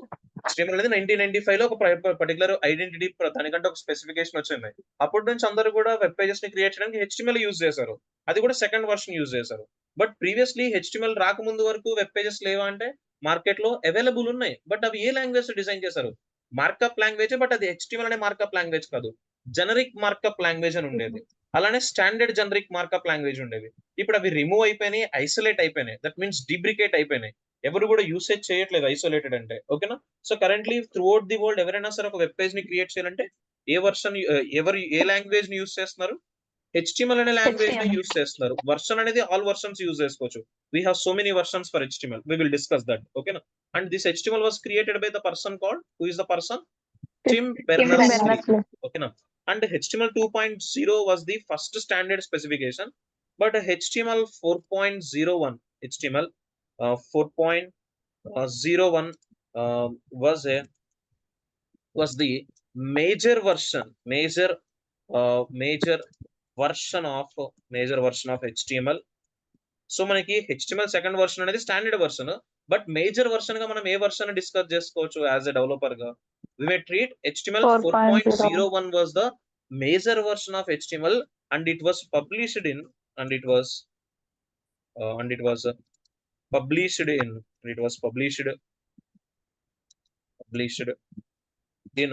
HTML అనేది 1995 లో ఒక పర్టికులర్ ఐడెంటిటీ, దానికంటే ఒక స్పెసిఫికేషన్ వచ్చింది. అప్పటి నుంచి అందరూ కూడా వెబ్ పేజెస్ ని క్రియేట్ చేయడానికి HTML యూజ్ చేశారు. అది కూడా సెకండ్ వర్షన్ యూజ్ చేశారు. బట్ ప్రీవియస్లీ HTML రాకముందు వరకు వెబ్ పేజెస్ లేవా అంటే మార్కెట్ లో అవైలబుల్ ఉన్నాయి, బట్ అవి ఏ లాంగ్వేజ్ డిజైన్ చేశారు? మార్కప్ లాంగ్వేజ్, బట్ అది HTML అనే మార్కప్ లాంగ్వేజ్ కాదు, జనరిక్ మార్కప్ లాంగ్వేజ్ అని ఉండేది. అలానే స్టాండర్డ్ జనరిక్ మార్కప్ లాంగ్వేజ్ ఉండేది. ఇప్పుడు అవి రిమూవ్ అయిపోయినాయి, ఐసోలేట్ అయిపోయినాయి. దట్ మీన్స్ డిబ్రికేట్ అయిపోయినాయి, ఎవరు కూడా యూసేజ్ చేయట్లేదు ఐసోలేటెడ్ అంటే. ఓకేనా? So currently throughout the world ఎవరైనా సరే ఒక వెబ్ పేజ్ ని క్రియేట్ చేయాలంటే ఏ వర్షన్, ఎవరు ఏ లాంగ్వేజ్ ని యూస్ చేస్తున్నారు? HTML అనే లాంగ్వేజ్ ని HTML. యూస్ చేస్తున్నారు. వర్షన్ అనేది ఆల్ వర్షన్స్ యూస్ చేసుకోవచ్చు. We have so many versions for HTML. We will discuss that. ఓకేనా? And this HTML was created by the person called, who is the person? Tim Tim Berners-Lee. Berners-Lee. ఓకేనా? And HTML 2.0 was the first standard specification, but HTML 4.01, HTML 4.01 was the major version, major version of HTML. So మనకి HTML second version అనేది standard version, but major version గా మనం ఏ version discuss చేసుకోవచ్చు as a developer గా? We may treat HTML 4.01 was the major version of HTML, and it was published in, and it was published in, it was published in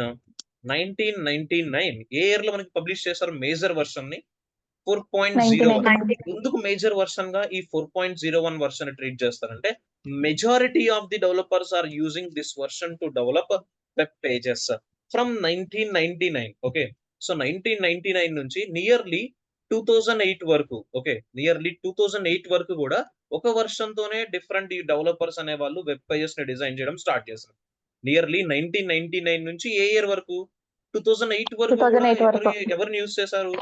1999. A year లో మనకి publish చేశారు major version ని? 4.01. ఎందుకు major version గా ఈ 4.01 version treat చేస్తారంటే majority of the developers are using this version to develop web pages from 1999. Okay, so 1999 నుంచి nearly 2008 వరకు, ఓకే, నియర్లీ 2008 వరకు కూడా ఒక వర్షన్ తోనే డిఫరెంట్ డెవలపర్స్ అనే వాళ్ళు వెబ్ పేజెస్ ని డిజైన్ చేయడం స్టార్ట్ చేశారు. నియర్లీ 1999 నుంచి ఏ ఇయర్ వరకు? 2008 వరకు కూడా ఎవరిని యూజ్ చేశారు?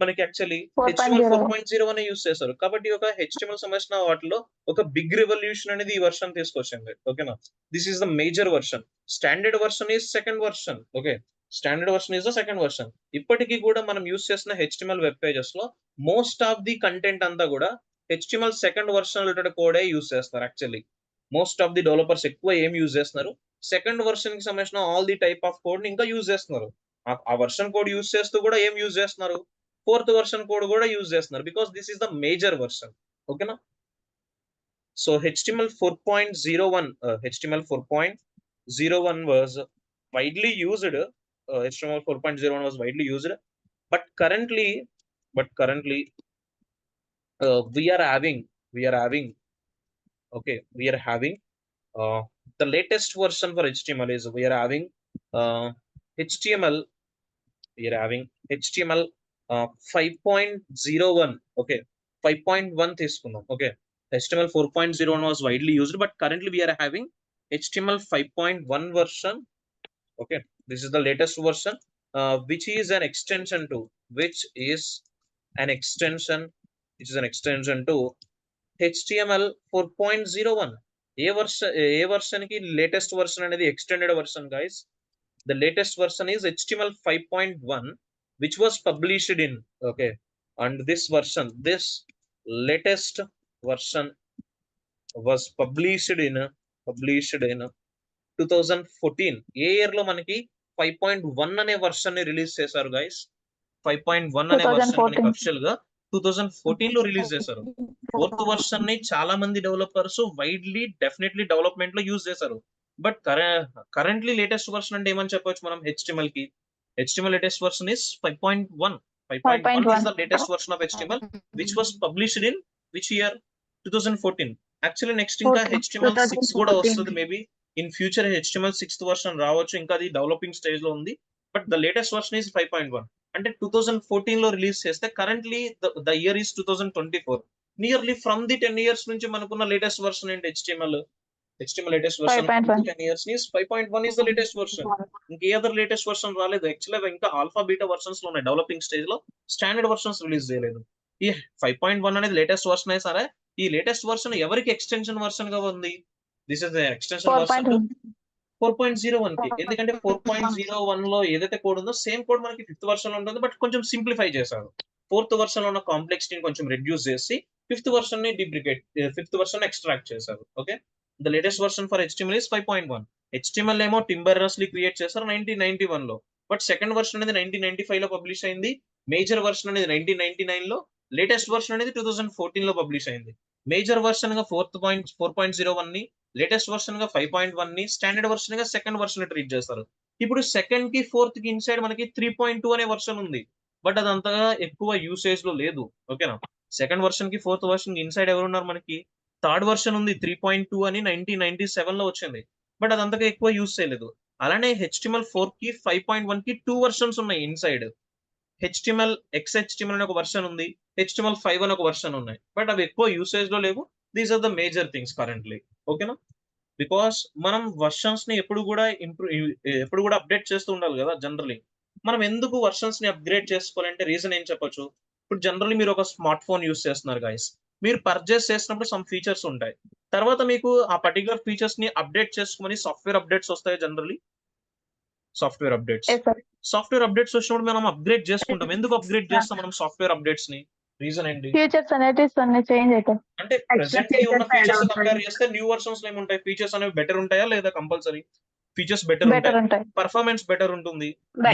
మనకి యాక్చువల్లీ HTML 4.01 యూస్ చేస్తారు. కాబట్టి ఒక HTML సంబంధించిన వాటిలో ఒక బిగ్ రెవల్యూషన్ అనేది ఈ వర్షన్ తీసుకొచ్చింది. ఓకేనా? This is the major version. Standard version is second version. Okay, standard version is the second version. ఇప్పటికీ కూడా మనం యూస్ చేసిన HTML వెబ్ పేజెస్ లో మోస్ట్ ఆఫ్ ది కంటెంట్ అంతా కూడా HTML సెకండ్ వర్షన్ రిలేటెడ్ కోడే యూస్ చేస్తారు. Actually most of the developers ఎక్కువ ఏం యూజ్ చేస్తున్నారు? సెకండ్ వర్షన్ కి సంబంధించిన all the type of code ని ఇంకా యూజ్ చేస్తున్నారు. ఆ వర్షన్ కోడ్ యూజ్ చేస్తూ కూడా ఏం యూజ్ చేస్తున్నారు? ఫోర్త్ వర్షన్ కోడ్ కూడా యూజ్ చేస్తున్నారు, because this is the major version. ఓకేనా? So HTML 4.01 was widely used. HTML 4.01 was widely used, but currently we are having the latest version for HTML is we are having HTML 5.01. okay, 5.1 తీసుకుందాం. okay, HTML 4.01 was widely used, but currently we are having HTML 5.1 version. okay, this is the latest version, which is an extension to HTML 4.01. A version కి latest version అనేది extended version guys. The latest version is HTML 5.1, which was published in, okay, and this latest version was published in 2014. A year లో మనకి 5.1 అనే version ని release చేశారు guys. 5.1 అనే version మనకి 2014. Official గా 2014 లో రిలీజ్ చేశారు. ఫోర్త్ వర్షన్ ని చాలా మంది డెవలపర్స్ వైడ్లీ డెఫినెట్లీ డెవలప్మెంట్ లో యూజ్ చేశారు. బట్ కరెంట్లీ లేటెస్ట్ వర్షన్ అంటే ఏమని చెప్పొచ్చు మనం HTML కి? HTML latest version is 5.1. 5.1 is the latest version of HTML which was published in which year? 2014. Actually next ఇంకా 14. HTML6 కూడా 2014. వస్తుంది. Maybe in future HTML6 version రావచ్చు, ఇంకా అది డెవలపింగ్ స్టేజ్ లో ఉంది. But the latest version is 5.1. అంటే 2014 లో రిలీజ్ చేస్తే currently the year is 2024. Nearly from the 10 years నుంచి మనకున్న లేటెస్ట్ వర్షన్ ఏంటి? HTML latest version 10 years is 5.1 is the latest version. ఇంకే అదర్ లేటెస్ట్ వర్షన్ రాలేదు. యాక్చువల్లీ ఇంకా ఆల్ఫా బీటా వర్షన్స్ లో ఉన్నాయి, డెవలపింగ్ స్టేజ్ లో. స్టాండర్డ్ వర్షన్స్ రిలీజ్ చేయలేదు. ఈ 5.1 అనేది లేటెస్ట్ వర్షన్ అయితే సరే, ఈ లేటెస్ట్ వర్షన్ ఎవరికి ఎక్స్టెన్షన్ వర్షన్ గా ఉంది? This is the extension version 4.01 కి. ఎందుకంటే 4.01 లో ఏదైతే కోడ్ ఉందో సేమ్ కోడ్ మనకి 5th వర్షన్ లో ఉంటుంది, బట్ కొంచెం సింప్లిఫై చేశారు. 4th వర్షన్ లో ఉన్న కాంప్లెక్సిటీని కొంచెం రెడ్యూస్ చేసి 5th వర్షన్ ని డిప్రికేట్ 5th వర్షన్ ఎక్స్ట్రాక్ట్ చేశారు. Okay, the latest version for HTML is 5.1. HTML ఏమో టిమ్ బెర్నర్స్-లీ క్రియేట్ చేశారు 1991 లో. బట్ సెకండ్ వర్షన్ అనేది 1995 లో పబ్లిష్ అయింది. మేజర్ వర్షన్ అనేది 1999 లో. లేటెస్ట్ వర్షన్ అనేది 2014 లో పబ్లిష్ అయింది. మేజర్ వర్షన్ గా 4.01 ని, లేటెస్ట్ వర్షన్ గా 5.1 ని, స్టాండర్డ్ వర్షన్ గా సెకండ్ వర్షన్ ట్రీట్ చేస్తారు. ఇప్పుడు సెకండ్ కి ఫోర్త్ కి ఇన్సైడ్ మనకి 3.2 అనే వర్షన్ ఉంది. బట్ అది అంతగా ఎక్కువ యూసేజ్ లో లేదు. ఓకేనా, సెకండ్ వర్షన్ కి ఫోర్త్ వర్షన్ కి ఇన్సైడ్ ఎవరు ఉన్నారు? మనకి థర్డ్ వర్షన్ ఉంది 3.2 అని 1997 లో వచ్చింది. బట్ అది అంతగా ఎక్కువ యూజ్ చేయలేదు. అలానే HTML4 కి 5.1 కి 2 వర్షన్స్ ఉన్నాయి ఇన్సైడ్. HTML XHTML అని ఒక వర్షన్ ఉంది, HTML5 అని ఒక వర్షన్ ఉన్నాయి. బట్ అవి ఎక్కువ యూసేజ్ లో లేవు. These are the major things currently. ఓకేనా, బికాస్ మనం వర్షన్స్ ని ఎప్పుడు కూడా అప్డేట్ చేస్తూ ఉండాలి కదా. జనరలీ మనం ఎందుకు వర్షన్స్ ని అప్గ్రేడ్ చేసుకోవాలంటే రీజన్ ఏం చెప్పొచ్చు? ఇప్పుడు జనరల్లీ మీరు ఒక స్మార్ట్ ఫోన్ యూస్ చేస్తున్నారు గైస్. మీరు పర్చేస్ చేసినప్పుడు సమ్ ఫీచర్స్ ఉంటాయి. తర్వాత మీకు ఆ పర్టికులర్ ఫీచర్స్ ని అప్డేట్ చేసుకోమని సాఫ్ట్వేర్ అప్డేట్స్ వస్తాయి. జనరల్లీ సాఫ్ట్వేర్ అప్డేట్స్ వచ్చినప్పుడు మనం అప్గ్రేడ్ చేసుకుంటాం. ఎందుకు అప్గ్రేడ్ చేస్తాం మనం సాఫ్ట్వేర్ అప్డేట్స్ ని? రీజన్ ఏంటి? ఫీచర్స్ అనేవి చేంజ్ అవుతాయి. అంటే ప్రెసెంట్లీ ఉన్న ఫీచర్స్ కంపేర్ చేస్తే న్యూ వర్షన్స్ లో ఏముంటాయి? ఫీచర్స్ అనేవి బెటర్ ఉంటాయా లేదా? కంపల్సరీ ఫీచర్స్ బెటర్ ఉంటాయి, పర్ఫార్మెన్స్ బెటర్ ఉంటుంది.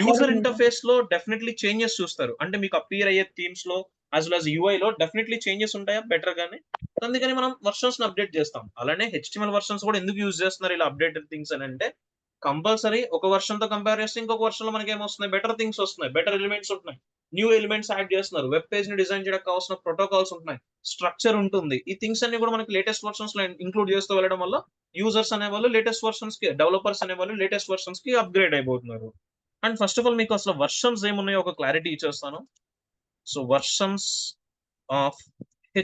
యూజర్ ఇంటర్ఫేస్ లో డెఫినెట్లీ చేంజెస్ చూస్తారు. అంటే మీకు అపియర్ అయ్యే థీమ్స్ లో యాజ్ వెల్ యాజ్ UI లో డెఫినెట్లీ చేంజెస్ ఉంటాయా బెటర్ గానే? అందుకని మనం వర్షన్స్ ని అప్డేట్ చేస్తాం. అలానే HTML వర్షన్స్ కూడా ఎందుకు యూజ్ చేస్తున్నారు ఇలా అప్డేటెడ్ థింగ్స్ అని అంటే, కంపల్సరీ ఒక వర్షన్ తో కంపేర్ చేస్తే ఇంకొక వర్షన్ లో మనకి ఏమొస్తున్నాయి? బెటర్ థింగ్స్ వస్తున్నాయి, బెటర్ ఎలిమెంట్స్ ఉంటున్నాయి, న్యూ ఎలిమెంట్స్ యాడ్ చేస్తున్నారు, వెబ్ పేజ్ ని డిజైన్ చేయడానికి కావాల్సిన ప్రోటోకాల్స్ ఉంటున్నాయి, స్ట్రక్చర్ ఉంటుంది. ఈ థింగ్స్ అన్ని కూడా మనకి లేటెస్ట్ వర్షన్స్ లో ఇంక్లూడ్ చేస్తూ వెళ్ళడం వల్ల యూజర్స్ అనేవాళ్ళు లేటెస్ట్ వర్షన్స్ కి, డెవలపర్స్ అనేవాళ్ళు లేటెస్ట్ వర్షన్స్ కి అప్గ్రేడ్ అయిపోతున్నారు. అండ్ ఫస్ట్ ఆఫ్ ఆల్ మీకు అసలు వర్షన్స్ ఏమున్నాయో ఒక క్లారిటీ ఇచ్చేస్తాను. So versions of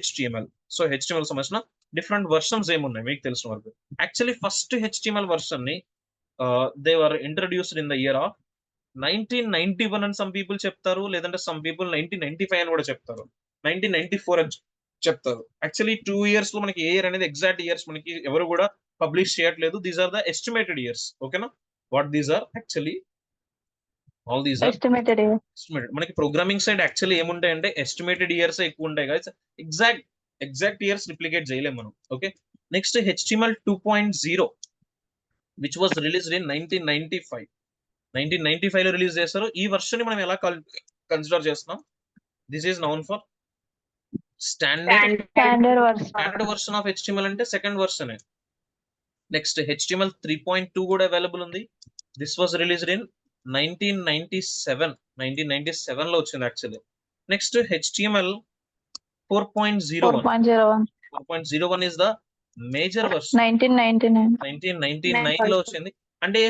HTML. So HTML సంబంధించిన డిఫరెంట్ వర్షన్స్ ఏమున్నాయి మీకు తెలిసిన వరకు? యాక్చువల్లీ ఫస్ట్ HTML వర్షన్ ని they were introduced in the year of 1991 అని సమ్ పీపుల్ చెప్తారు, లేదంటే సమ్ పీపుల్ 1995 అని కూడా చెప్తారు, 1994 అని చెప్తారు. యాక్చువల్లీ 2 years లో మనకి ఏ ఇయర్ అనేది ఎగ్జాక్ట్ ఇయర్స్ మనకి ఎవరు కూడా పబ్లిష్ చేయట్లేదు. These are the estimated years. ఓకేనా, what these are actually all these are estimated. మనకి ప్రోగ్రామింగ్ సైడ్ యాక్చువల్లీ ఏముంటాయంటే ఎస్టిమేటెడ్ ఇయర్స్ ఎక్కువ ఉంటాయి కదా, ఎగ్జాక్ట్ ఇయర్స్ రిప్లికేట్ చేయలేము మనం. Okay, next HTML 2.0 which was released in 1995 లో రిలీజ్ చేస్తారు. ఈ వర్షన్ ని మనం ఎలా కన్సిడర్ చేస్తున్నాం? This is noun for standard version of HTML అంటే సెకండ్ వర్షన్. నెక్స్ట్ HTML 3.2 కూడా అవైలబుల్ ఉంది. దిస్ వాస్ రిలీజ్డ్ ఇన్ 1997 లో వచ్చింది actually. Next HTML 4.01 is the major version. 1999 లో వచ్చింది. అంటే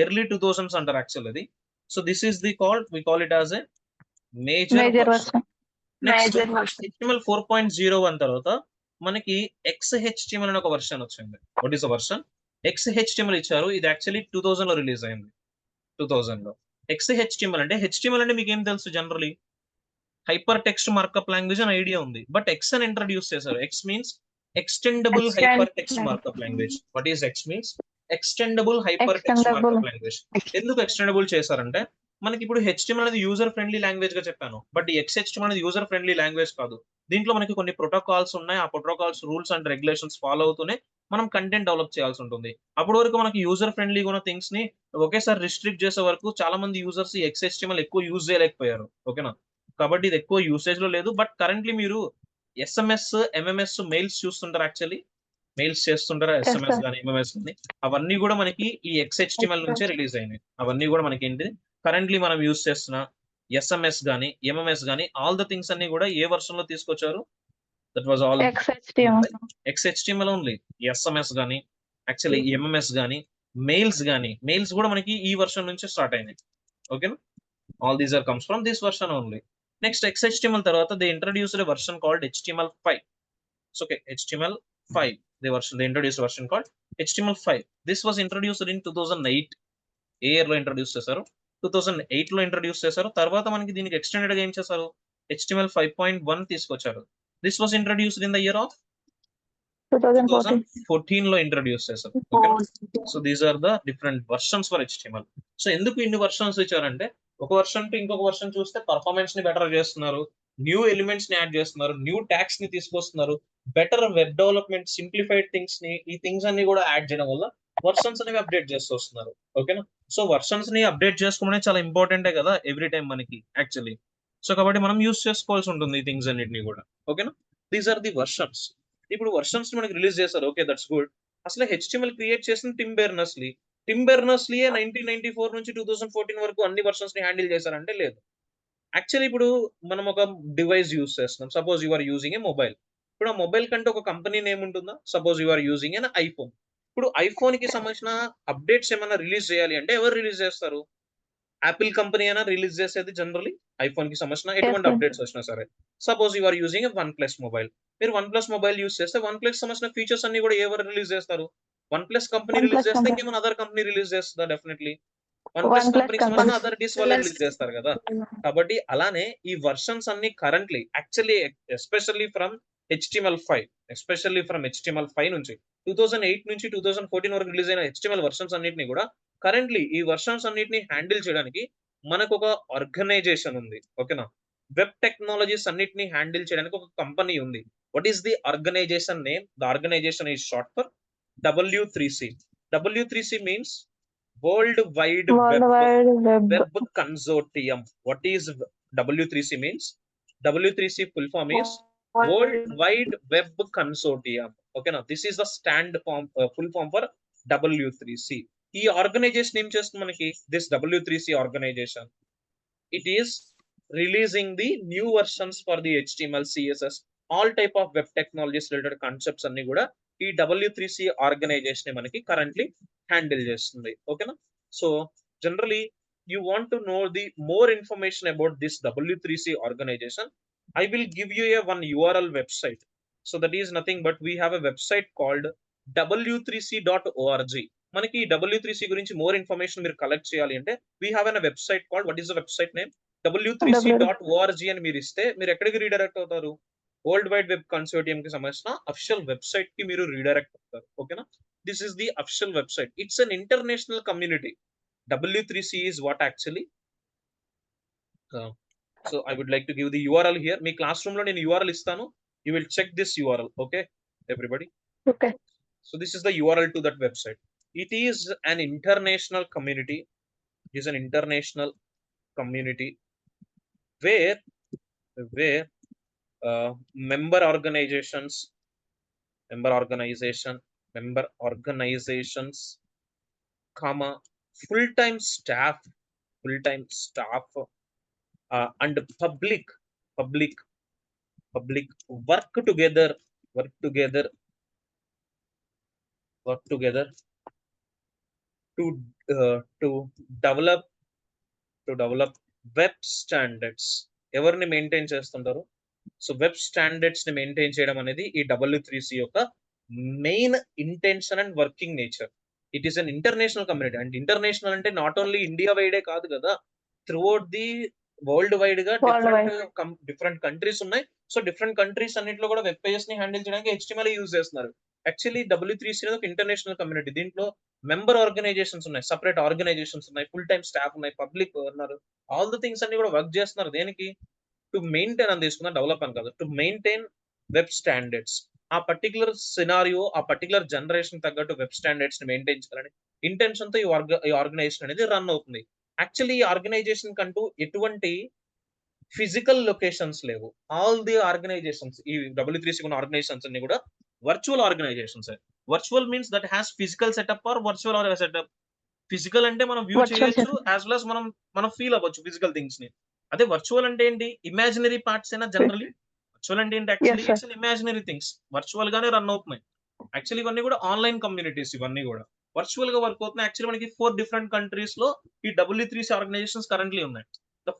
ఎర్లీ 2000s అంటారు యాక్చువల్ అది. So this is the we call it as a major version. Next HTML 4.01 తర్వాత మనకి XHTML అనే ఒక వర్షన్ వచ్చింది. What is the version? XHTML ఇచ్చారు. ఇది యాక్చువల్లీ 2000 లో రిలీజ్ అయింది. 2000 లో XHTML అంటే HTML అంటే మీకు ఏం తెలుసు? Generally hyper text markup language అని ఐడియా ఉంది. బట్ X అని ఇంట్రడ్యూస్ చేశారు. X means extendable hyper text markup language. What is X means? Extendable hyper text markup language. ఎందుకు ఎక్స్టెండబుల్ చేశారంటే మనకి ఇప్పుడు HTML అనేది యూజర్ ఫ్రెండ్లీ లాంగ్వేజ్ గా చెప్పాను, బట్ XHTML అనేది యూజర్ ఫ్రెండ్లీ లాంగ్వేజ్ కాదు. దీంట్లో మనకి కొన్ని ప్రోటోకాల్స్ ఉన్నాయి, ఆ protocols rules and regulations follow అవుతూనే మనం కంటెంట్ డెవలప్ చేయాల్సి ఉంటుంది. అప్పటి వరకు మనకి యూజర్ ఫ్రెండ్లీగా ఉన్న థింగ్స్ ని ఒకేసారి రిస్ట్రిక్ట్ చేసే వరకు చాలా మంది యూజర్స్ XHTML ఎక్కువ యూజ్ చేయలేకపోయారు. ఓకేనా, కాబట్టి ఇది ఎక్కువ యూసేజ్ లో లేదు. బట్ కరెంట్లీ మీరు SMS, MMS మెయిల్స్ చూస్తుంటారు, యాక్చువల్లీ మెయిల్స్ చేస్తుంటారా, SMS చేస్తారు. కానీ MMS కానీ, అవన్నీ కూడా మనకి ఈ XHTML నుంచే రిలీజ్ అయినాయి. అవన్నీ కూడా మనకి ఏంటి కరెంట్లీ మనం యూజ్ చేస్తున్న SMS గానీ MMS గానీ ఆల్ ద థింగ్స్ అన్ని కూడా ఏ వర్షన్ లో తీసుకొచ్చారు? That was all XHTML. XHTML ఓన్లీ. SMS గానీ యాక్చువల్లీ MMS గానీ మెయిల్స్ కూడా మనకి ఈ వర్షన్ నుంచి స్టార్ట్ అయినాయి. ఓకేనా, all these are comes from this version only. Next XHTML తర్వాత they introduced a version called HTML5. Okay, HTML5, they introduced a version called HTML5. This was introduced in 2008. A year లో introduce చేశారు? 2008 లో introduce చేశారు. తర్వాత మనకి దీనికి extended గా ఏం చేశారు? HTML 5.1 తీసుకొచ్చారు. This was introduced in the year of 2014. 2014 లో ఇంట్రడ్యూస్ చేశారు. ఓకేనా, so these are the different versions for HTML. So ఎందుకు ఇన్ని వర్షన్స్ ఇచ్చారంటే, ఒక వర్షన్ టు ఇంకొక వర్షన్ చూస్తే పర్ఫార్మెన్స్ ని బెటర్ చేస్తున్నారు, న్యూ ఎలిమెంట్స్ ని యాడ్ చేస్తున్నారు, న్యూ ట్యాగ్స్ ని తీసుకొస్తున్నారు, better web development, simplified things ని, ఈ థింగ్స్ అన్ని కూడా యాడ్ చేయడం వల్ల వర్షన్స్ అనేవి అప్డేట్ చేస్తూ వస్తున్నారు. ఓకేనా, సో వర్షన్స్ ని అప్డేట్ చేసుకోవడం చాలా ఇంపార్టెంటే కదా ఎవ్రీ టైం మనకి యాక్చువల్లీ. సో కాబట్టి మనం యూస్ చేసుకోవాల్సి ఉంటుంది ఈ థింగ్స్ అన్నిటిని కూడా. ఓకేనా, దీస్ ఆర్ ది వర్షన్స్. ఇప్పుడు వర్షన్స్ మనకి రిలీజ్ చేశారు, ఓకే దట్స్ గుడ్. అసలు HTML క్రియేట్ చేసిన టిమ్ బెర్నర్స్-లీ 1994 నుంచి 2014 వరకు అన్ని వర్షన్స్ ని హ్యాండిల్ చేశారంటే లేదు. యాక్చువల్లీ ఇప్పుడు మనం ఒక డివైస్ యూస్ చేస్తున్నాం, suppose you are using a mobile. ఇప్పుడు ఆ మొబైల్ కంటే ఒక కంపెనీ నేమ్ ఉంటుందా? Suppose you are using an iPhone. ఇప్పుడు ఐఫోన్ కి సంబంధించిన అప్డేట్స్ ఏమైనా రిలీజ్ చేయాలి అంటే ఎవరు రిలీజ్ చేస్తారు? యాపిల్ కంపెనీ అయినా రిలీజ్ చేసేది జనరలీ ఐఫోన్ కి సంబంధించిన ఎటువంటి Yes, sir. అప్డేట్స్ వచ్చినా సరే. Suppose you are using OnePlus mobile. మీరు వన్ ప్లస్ మొబైల్ యూస్ చేస్తే వన్ ప్లస్ సంబంధించిన ఫీచర్స్ అన్ని కూడా ఎవరు రిలీజ్ చేస్తారు? OnePlus company release OnePlus చేస్తే company. ఇంకేమైనా అదర్ కంపెనీ రిలీజ్ చేస్తుందా? డెఫినెట్లీ వన్ ప్లస్ OnePlus కంపెనీకి company. సంబంధించిన అదర్ డిస్ వాళ్ళు రిలీజ్ చేస్తారు కదా. కాబట్టి అలానే ఈ వర్షన్స్ అన్ని currently actually especially from HTML5 నుంచి 2008 నుంచి 2014 వరకు రిలీజ్ అయిన HTML వర్షన్స్ అన్నిటిని కూడా కరెంట్లీ ఈ వర్షన్స్ అన్నిటిని హ్యాండిల్ చేయడానికి మనకు ఒక ఆర్గనైజేషన్ ఉంది. ఓకేనా, వెబ్ టెక్నాలజీస్ అన్నిటిని హ్యాండిల్ చేయడానికి ఒక కంపెనీ ఉంది. What is the organization name? The organization is short for W3C. W3C means World Wide Worldwide Web. Web Consortium. What is W3C means? W3C full form is World Wide Web Consortium. Okay, now this is the full form for W3C. ఈ organisation ఏం చేస్తుంది మనకి? This W3C organization, it is releasing the new versions for the HTML, CSS, all type of web technologies related concepts అన్ని కూడా ఈ W3C organisation మనకి currently handle చేస్తుంది. ఓకేనా, so generally you want to know the more information about this W3C organization, I will give you a one URL website. So that is nothing but we have a website called w3c.org. మనకి W3C గురించి more information మీరు collect చేయాలి అంటే we have a website called, what is the website name? w3c.org అని మీరు ఇస్తే మీరు ఎక్కడికి రీడైరెక్ట్ అవుతారు? వరల్డ్ వైడ్ వెబ్ కన్సోర్టియం కి సంబంధించిన అఫిషియల్ వెబ్సైట్ కి మీరు రీడైరెక్ట్ అవుతారు. ఓకేనా, this is the official website. It's an international community. W3C is what actually? So I would like to give the URL here. Me class room లో నేను URL ఇస్తాను. You will check this URL. Okay, everybody. Okay. So this is the URL to that website. It is an international community. It is an international community where member organizations, comma, full-time staff, and public work together to develop web standards. ఎవరిని maintain చేస్తుంటారు? So web standards ని maintain చేయడం అనేది ఈ W3C యొక్క main intention and working nature. It is an international community. And international అంటే not only India వైడే కాదు కదా, త్రూఅవుట్ ది వరల్డ్ వైడ్ గా డిఫరెంట్ కంట్రీస్ ఉన్నాయి. సో డిఫరెంట్ కంట్రీస్ అన్నింటిలో కూడా వెబ్ పేజెస్ ని హ్యాండిల్ చేయడానికి HTML యూజ్ చేస్తున్నారు. యాక్చువల్లీ W3C అనేది ఒక ఇంటర్నేషనల్ కమ్యూనిటీ. దీంట్లో మెంబర్ ఆర్గనైజేషన్స్ ఉన్నాయి, సెపరేట్ ఆర్గనైజేషన్స్ ఉన్నాయి, ఫుల్ టైమ్ స్టాఫ్ ఉన్నాయి, పబ్లిక్ ఉన్నారు. ఆల్ ద థింగ్స్ అన్ని కూడా వర్క్ చేస్తున్నారు. దేనికి? టు మెయింటైన్ అని తీసుకున్నా, డెవలప్ అని కాదు, టు మెయింటైన్ వెబ్ స్టాండర్డ్స్. ఆ పర్టికులర్ సినారియో, ఆ పర్టికులర్ జనరేషన్ తగ్గట్టు వెబ్ స్టాండర్డ్స్ ని మెయింటైన్ చేయాలని ఇంటెన్షన్ తో ఈ ఆర్గనైజేషన్ అనేది రన్ అవుతుంది. యాక్చువల్లీ ఈ ఆర్గనైజేషన్ కంటూ ఎటువంటి ఫిజికల్ లొకేషన్స్ లేవు. ఆల్ ది ఆర్గనైజేషన్స్, ఈ W3C ఉన్న ఆర్గనైజేషన్స్ అన్ని కూడా virtual organizations. Virtual means that has physical setup or virtual or setup. Physical అంటే మనం వ్యూ Virtual చేయొచ్చు, setup. యాజ్ వెల్ as మనం ఫీల్ అవ్వచ్చు ఫిజికల్ థింగ్స్ ని. అదే వర్చువల్ అంటే ఏంటి? ఇమాజినరీ పార్ట్స్ అయినా జనరలీ. వర్చువల్ అంటే ఏంటి? Yes, actually sir. It's imaginary things virtual గానే రన్ అవుతున్నాయి. యాక్చువల్లీ ఇవన్నీ కూడా ఆన్లైన్ కమ్యూనిటీస్, ఇవన్నీ కూడా వర్చువల్ గా వర్క్ అవుతున్నాయి. యాక్చువల్లీ మనకి 4 డిఫరెంట్ కంట్రీస్ లో ఈ W3C ఆర్గనైజేషన్స్ కరెంట్లీ ఉన్నాయి. The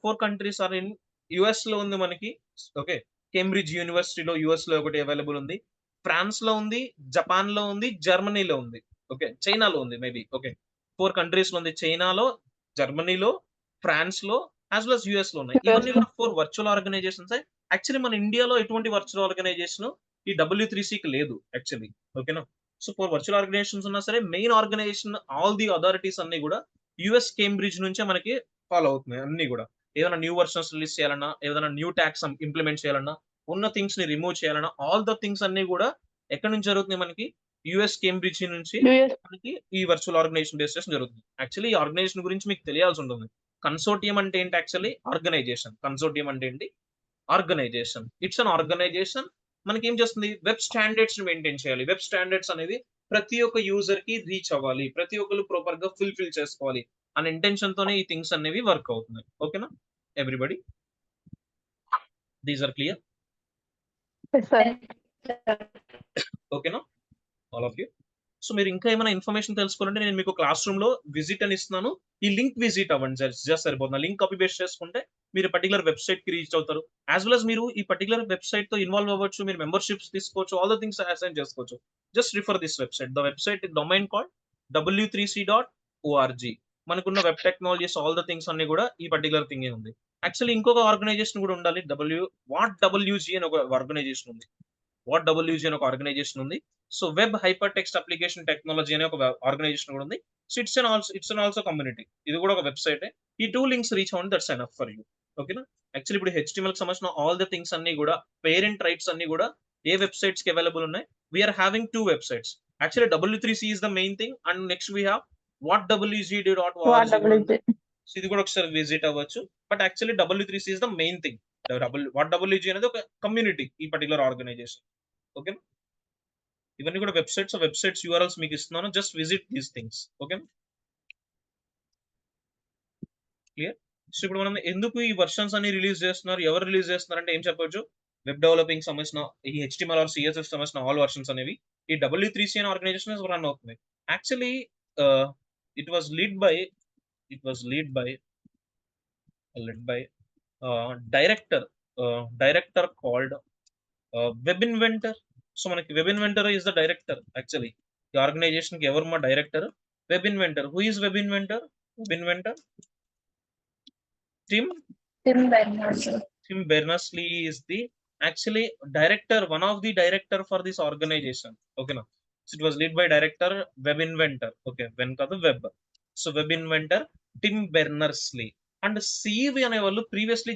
four countries are in US లో ఉంది మనకి. ఓకే, కేంబ్రిడ్జ్ యూనివర్సిటీలో యుఎస్ లో ఒకటి అవైలబుల్ ఉంది, ఫ్రాన్స్ లో ఉంది, జపాన్ లో ఉంది, జర్మనీలో ఉంది, ఓకే, చైనాలో ఉంది మేబీ. ఓకే, 4 కంట్రీస్ లో ఉంది. చైనాలో, జర్మనీలో, ఫ్రాన్స్ లో, యాజ్ వెల్ as యుఎస్ లో ఉన్నాయి. ఇవన్నీ Yes, కూడా 4 వర్చువల్ ఆర్గనైజేషన్స్. యాక్చువల్లీ మన ఇండియాలో ఎటువంటి వర్చువల్ ఆర్గనైజేషన్ ఈ W3Cకి లేదు యాక్చువల్లీ. ఓకేనా? సో 4 వర్చువల్ ఆర్గనైజేషన్స్ ఉన్నా సరే, main organization all the authorities అన్ని కూడా యుఎస్ కేంబ్రిడ్జ్ నుంచే మనకి ఫాలో అవుతున్నాయి అన్ని కూడా. ఏదైనా న్యూ వర్షన్స్ రిలీజ్ చేయాలన్నా, ఏదైనా న్యూ ట్యాక్స్ ఇంప్లిమెంట్ చేయాలన్నా, ఉన్న థింగ్స్ ని రిమూవ్ చేయాలన్నా, ఆల్ ద థింగ్స్ అన్ని కూడా ఎక్కడి నుంచి జరుగుతున్నాయి? మనకి యుఎస్ కేంబ్రిడ్జ్ నుంచి US. మనకి ఈ వర్చువల్ ఆర్గనైజేషన్ బేస్ జరుగుతుంది. యాక్చువల్లీ ఈ ఆర్గనైజేషన్ గురించి మీకు తెలియాల్సి ఉంటుంది. కన్సోర్టియం అంటే ఏంటి? Actually organisation. కన్సోర్టియం అంటే ఏంటి? ఆర్గనైజేషన్. It's an organization. మనకి ఏం చేస్తుంది? వెబ్ స్టాండర్డ్స్ ని మెయింటైన్ చేయాలి. వెబ్ స్టాండర్డ్స్ అనేది ప్రతి ఒక్క యూజర్ కి రీచ్ అవ్వాలి, ప్రతి ఒక్కరు ప్రాపర్ గా ఫుల్ఫిల్ చేసుకోవాలి అనే ఇంటెన్షన్ తోనే ఈ థింగ్స్ అనేవి వర్క్ అవుతున్నాయి. ఓకేనా everybody? These are clear? Yes, sir. ఓకేనా ఆల్ ఆఫ్ యూ? సో మీరు ఇంకా ఏమైనా ఇన్ఫర్మేషన్ తెలుసుకోవాలంటే నేను మీకు క్లాస్ రూమ్ లో విజిట్ అని ఇస్తున్నాను. ఈ లింక్ విజిట్ అవ్వండి, జస్ట్ సరిపోతుంది. లింక్ కాపీ పేస్ట్ చేసుకుంటే మీరు పర్టికులర్ వెబ్సైట్ కి రీచ్ అవుతారు. యాజ్ వెల్ as మీరు ఈ పర్టికులర్ వెబ్సైట్ తో ఇన్వాల్వ్ అవ్వచ్చు, మీరు మెంబర్షిప్స్ తీసుకోవచ్చు, ఆల్ ద థింగ్స్ అసైన్ చేసుకోవచ్చు. Just refer this website. The website domain called w3c.org. మనకున్న web technologies, all the things అన్ని కూడా ఈ పర్టికులర్ థింగ్ ఉంది. యాక్చువల్లీ ఇంకొక ఆర్గనైజేషన్ కూడా ఉండాలి. వాట్ WG అని ఒక ఆర్గనైజేషన్ ఉంది. వాట్ WG అని ఒక ఆర్గనైజేషన్ ఉంది. So web hyper text application technology అనే ఒక ఆర్గనైజేషన్ కూడా ఉంది. So it's an also community. ఇది కూడా ఒక వెబ్సైట్. ఈ 2 లింక్స్ రీచ్ అవ్వండి, దట్స్ ఎనఫ్ ఫర్ యూ. ఓకేనా? యాక్చువల్లీ ఇప్పుడు HTML కి సంబంధించిన ఆల్ ద థింగ్స్ అన్ని కూడా, పేరెంట్ రైట్స్ అన్ని కూడా ఏ వెబ్సైట్స్ కి అవైలబుల్ ఉన్నాయి? We are having 2 websites. Actually W3C is the main thing, and next we have whatwg.org What కూడా ఉంది. WG? సో ఇది కూడా ఒకసారి విజిట్ అవ్వచ్చు. But actually W3C is the main thing. What WG అనేది ఒక కమ్యూనిటీ, ఈ పర్టికులర్ ఆర్గనైజేషన్. ఓకే, ఇవన్నీ కూడా వెబ్సైట్స్ యూఆర్ఎల్స్ మీకు ఇస్తున్నాను. Just visit these things. Okay, clear? So ఇప్పుడు మనం ఎందుకు ఈ వర్షన్స్ అన్ని రిలీజ్ చేస్తున్నారు, ఎవరు రిలీజ్ చేస్తున్నారు అంటే ఏం చెప్పొచ్చు? వెబ్ డెవలపింగ్ సంబంధించిన ఈ HTML ఆర్ CSS సంబంధించిన ఆల్ వర్షన్స్ అనేవి ఈ W3C అనే ఆర్గనైజేషన్ రన్ అవుతుంది. Actually it was lead by director called web inventor. So మనకి web inventor is the director. Actually ఈ ఆర్గనైజేషన్ కి ఎవరు మా director? Web inventor. Who is web inventor? Tim Berners-Lee is the actually director, one of the director for this organization. Okay, now so it was led by director, web inventor. Okay, when the web, so web inventor Tim Berners-Lee. And CEO అనే వాళ్ళు previously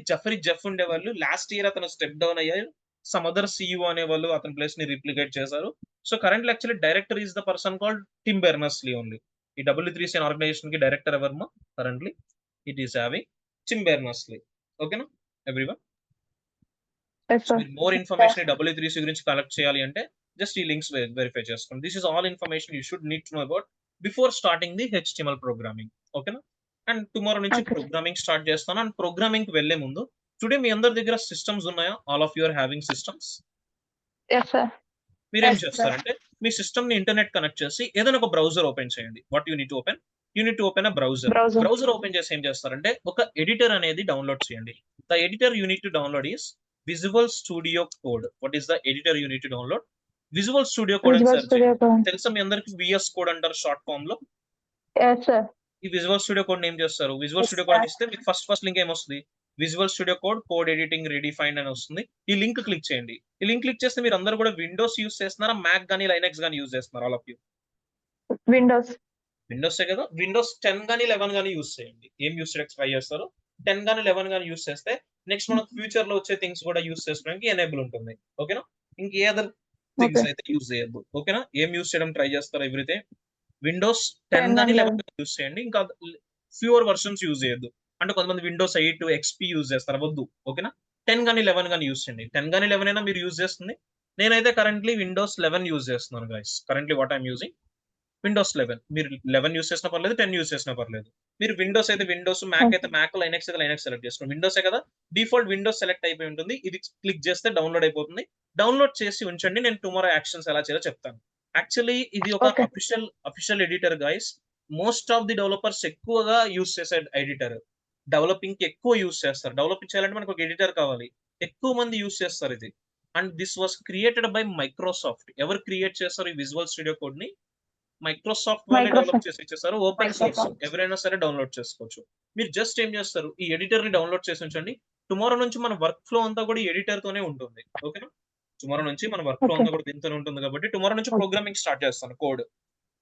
Jeff ఉండేవాళ్ళు. Last year అతను step down అయ్యారు. Some other CEO అనే వాళ్ళు అతని place ని replicate చేశారు. So currently actually director is the person called Tim Berners Lee only. ఈ W3C ఆర్గనైజేషన్ కి డైరెక్టర్ ఎవరు? Currently it is having Tim Berners Lee. ఓకేనా ఎవ్రీవన్? Yes, sir. మీరు మోర్ ఇన్ఫర్మేషన్ W3C గురించి కలెక్ట్ చేయాలి అంటే జస్ట్ ఈ లింక్స్ వెరిఫై చేసుకోండి. This is all information you should need to know about before starting the HTML programming. ఓకేనా? And tomorrow నుంచి Okay. Programming start చేస్తాను. అండ్ ప్రోగ్రామింగ్ కి వెళ్లే ముందు టుడే మీ అందరి దగ్గర సిస్టమ్స్ ఉన్నాయా? All of you are having systems. Yes, sir. మీరేం Yes, sir. చేస్తారంటే మీ సిస్టమ్ ని ఇంటర్నెట్ కనెక్ట్ చేసి ఏదైనా ఒక బ్రౌజర్ ఓపెన్ చేయండి. What you need to open a browser. Browser. Browser open చేసి ఏం చేస్తారంటే ఒక ఎడిటర్ అనేది డౌన్లోడ్ చేయండి. The editor you need to download is visual studio code. What is the editor you need to download? Visual studio code అని Visual search Studio చేయండి. Code. తెలుసా మీ అందరికి VS కోడ్ అంటారు షార్ట్ ఫామ్ లో. Yes, sir. ఈ visual studio code ఏం చేస్తారు? Visual Yes, studio code sir. ఇస్తే మీకు ఫస్ట్ లింక్ ఏమొస్తుంది? Visual studio code editing redefined అని వస్తుంది. ఈ లింక్ క్లిక్ చేయండి. ఈ లింక్ క్లిక్ చేస్తే మీరు అందరూ కూడా విండోస్ యూస్ చేస్తున్నారా, మ్యాక్ కానీ లైనక్స్ కానీ యూస్ చేస్తున్నారు ఆల్ ఆఫ్ యూ? విండోస్. విండోసే కదా. విండోస్ 10 కానీ 11 కానీ యూస్ చేయండి. ఏం యూస్ చేయడానికి ట్రై చేస్తారు? 10 కానీ 11 కానీ యూస్ చేస్తే నెక్స్ట్ మనకు ఫ్యూచర్ లో వచ్చే థింగ్స్ కూడా యూస్ చేసుకోవడానికి ఎనేబుల్ ఉంటుంది. ఓకేనా? ఇంకే అదర్ థింగ్స్ Okay. అయితే యూస్ చేయొద్దు. ఓకేనా? ఏం యూస్ చేయడం ట్రై చేస్తారు ఎవ్రీథింగ్? విండోస్ 10 10 కానీ and 11 యూస్ చేయండి. ఇంకా ఫ్యూవర్ వర్షన్స్ యూజ్ చేయొద్దు. అంటే కొంతమంది విండోస్ 8 ఎక్స్పీ యూజ్ చేస్తారు, వద్దు. ఓకేనా? 10 కానీ 11 కానీ యూస్ చేయండి. 10 కానీ 11 అయినా మీరు యూజ్ చేస్తుంది. నేనైతే కరెంట్లీ విండోస్ 11 యూజ్ చేస్తున్నాను guys. Currently what I'm using Windows 11. మీరు 11 యూస్ చేసినా పర్లేదు, 10 యూస్ చేసినా పర్లేదు. మీరు విండోస్ అయితే విండోస్, మ్యాక్ అయితే మ్యాక్, లైనక్స్ అయితే లైనక్స్ సెలెక్ట్ చేసుకోండి. విండోసే కదా, డిఫాల్ట్ విండోస్ సెలెక్ట్ అయిపోయి ఉంటుంది. ఇది క్లిక్ చేస్తే డౌన్లోడ్ అయిపోతుంది. డౌన్లోడ్ చేసి ఉంచండి. నేను టుమారో యాక్షన్స్ ఎలా చేయాలో చెప్తాను. యాక్చువల్లీ ఇది ఒక Okay. Official editor guys. Most of the developers ఎక్కువగా యూస్ చేసే ఎడిటర్. డెవలపింగ్ కి ఎక్కువ యూస్ చేస్తారు. డెవలపింగ్ చేయాలంటే మనకు ఒక ఎడిటర్ కావాలి. ఎక్కువ మంది యూస్ చేస్తారు ఇది. And this was created by Microsoft. ఎవరు క్రియేట్ చేస్తారు ఈ విజువల్ స్టూడియో కోడ్ ని? మైక్రోసాఫ్ట్ వాళ్ళే డెవలప్ Microsoft. చేసి ఇచ్చేస్తారు. Open source, Microsoft. ఎవరైనా సరే డౌన్లోడ్ చేసుకోవచ్చు. మీరు జస్ట్ ఏం చేస్తారు, ఈ ఎడిటర్ ని డౌన్లోడ్ చేసి ఉంచండి. టుమారో నుంచి మన వర్క్ ఫ్లో అంతా కూడా ఎడిటర్ తోనే ఉంటుంది. ఓకేనా? టుమారో నుంచి మన వర్క్ ఫ్లో Okay. అంతా కూడా దీంతోనే ఉంటుంది కాబట్టి టుమారో నుంచి ప్రోగ్రామింగ్ స్టార్ట్ చేస్తాను. కోడ్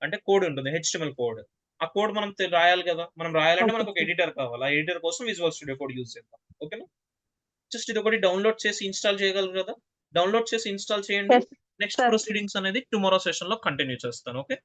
అంటే కోడ్ ఉంటుంది, HTML కోడ్. ఆ కోడ్ మనం రాయాలి కదా. మనం రాయాలంటే మనకు ఒక ఎడిటర్ కావాలి. ఆ ఎడిటర్ కోసం విజువల్ స్టూడియో కోడ్ యూజ్ చేద్దాం. ఓకేనా? జస్ట్ ఇది ఒకటి డౌన్లోడ్ చేసి ఇన్స్టాల్ చేయగలరు కదా. డౌన్లోడ్ చేసి ఇన్స్టాల్ చేయండి. Yes, next sir. ప్రొసీడింగ్స్ అనేది టుమారో సెషన్ లో కంటిన్యూ చేస్తాను. ఓకే.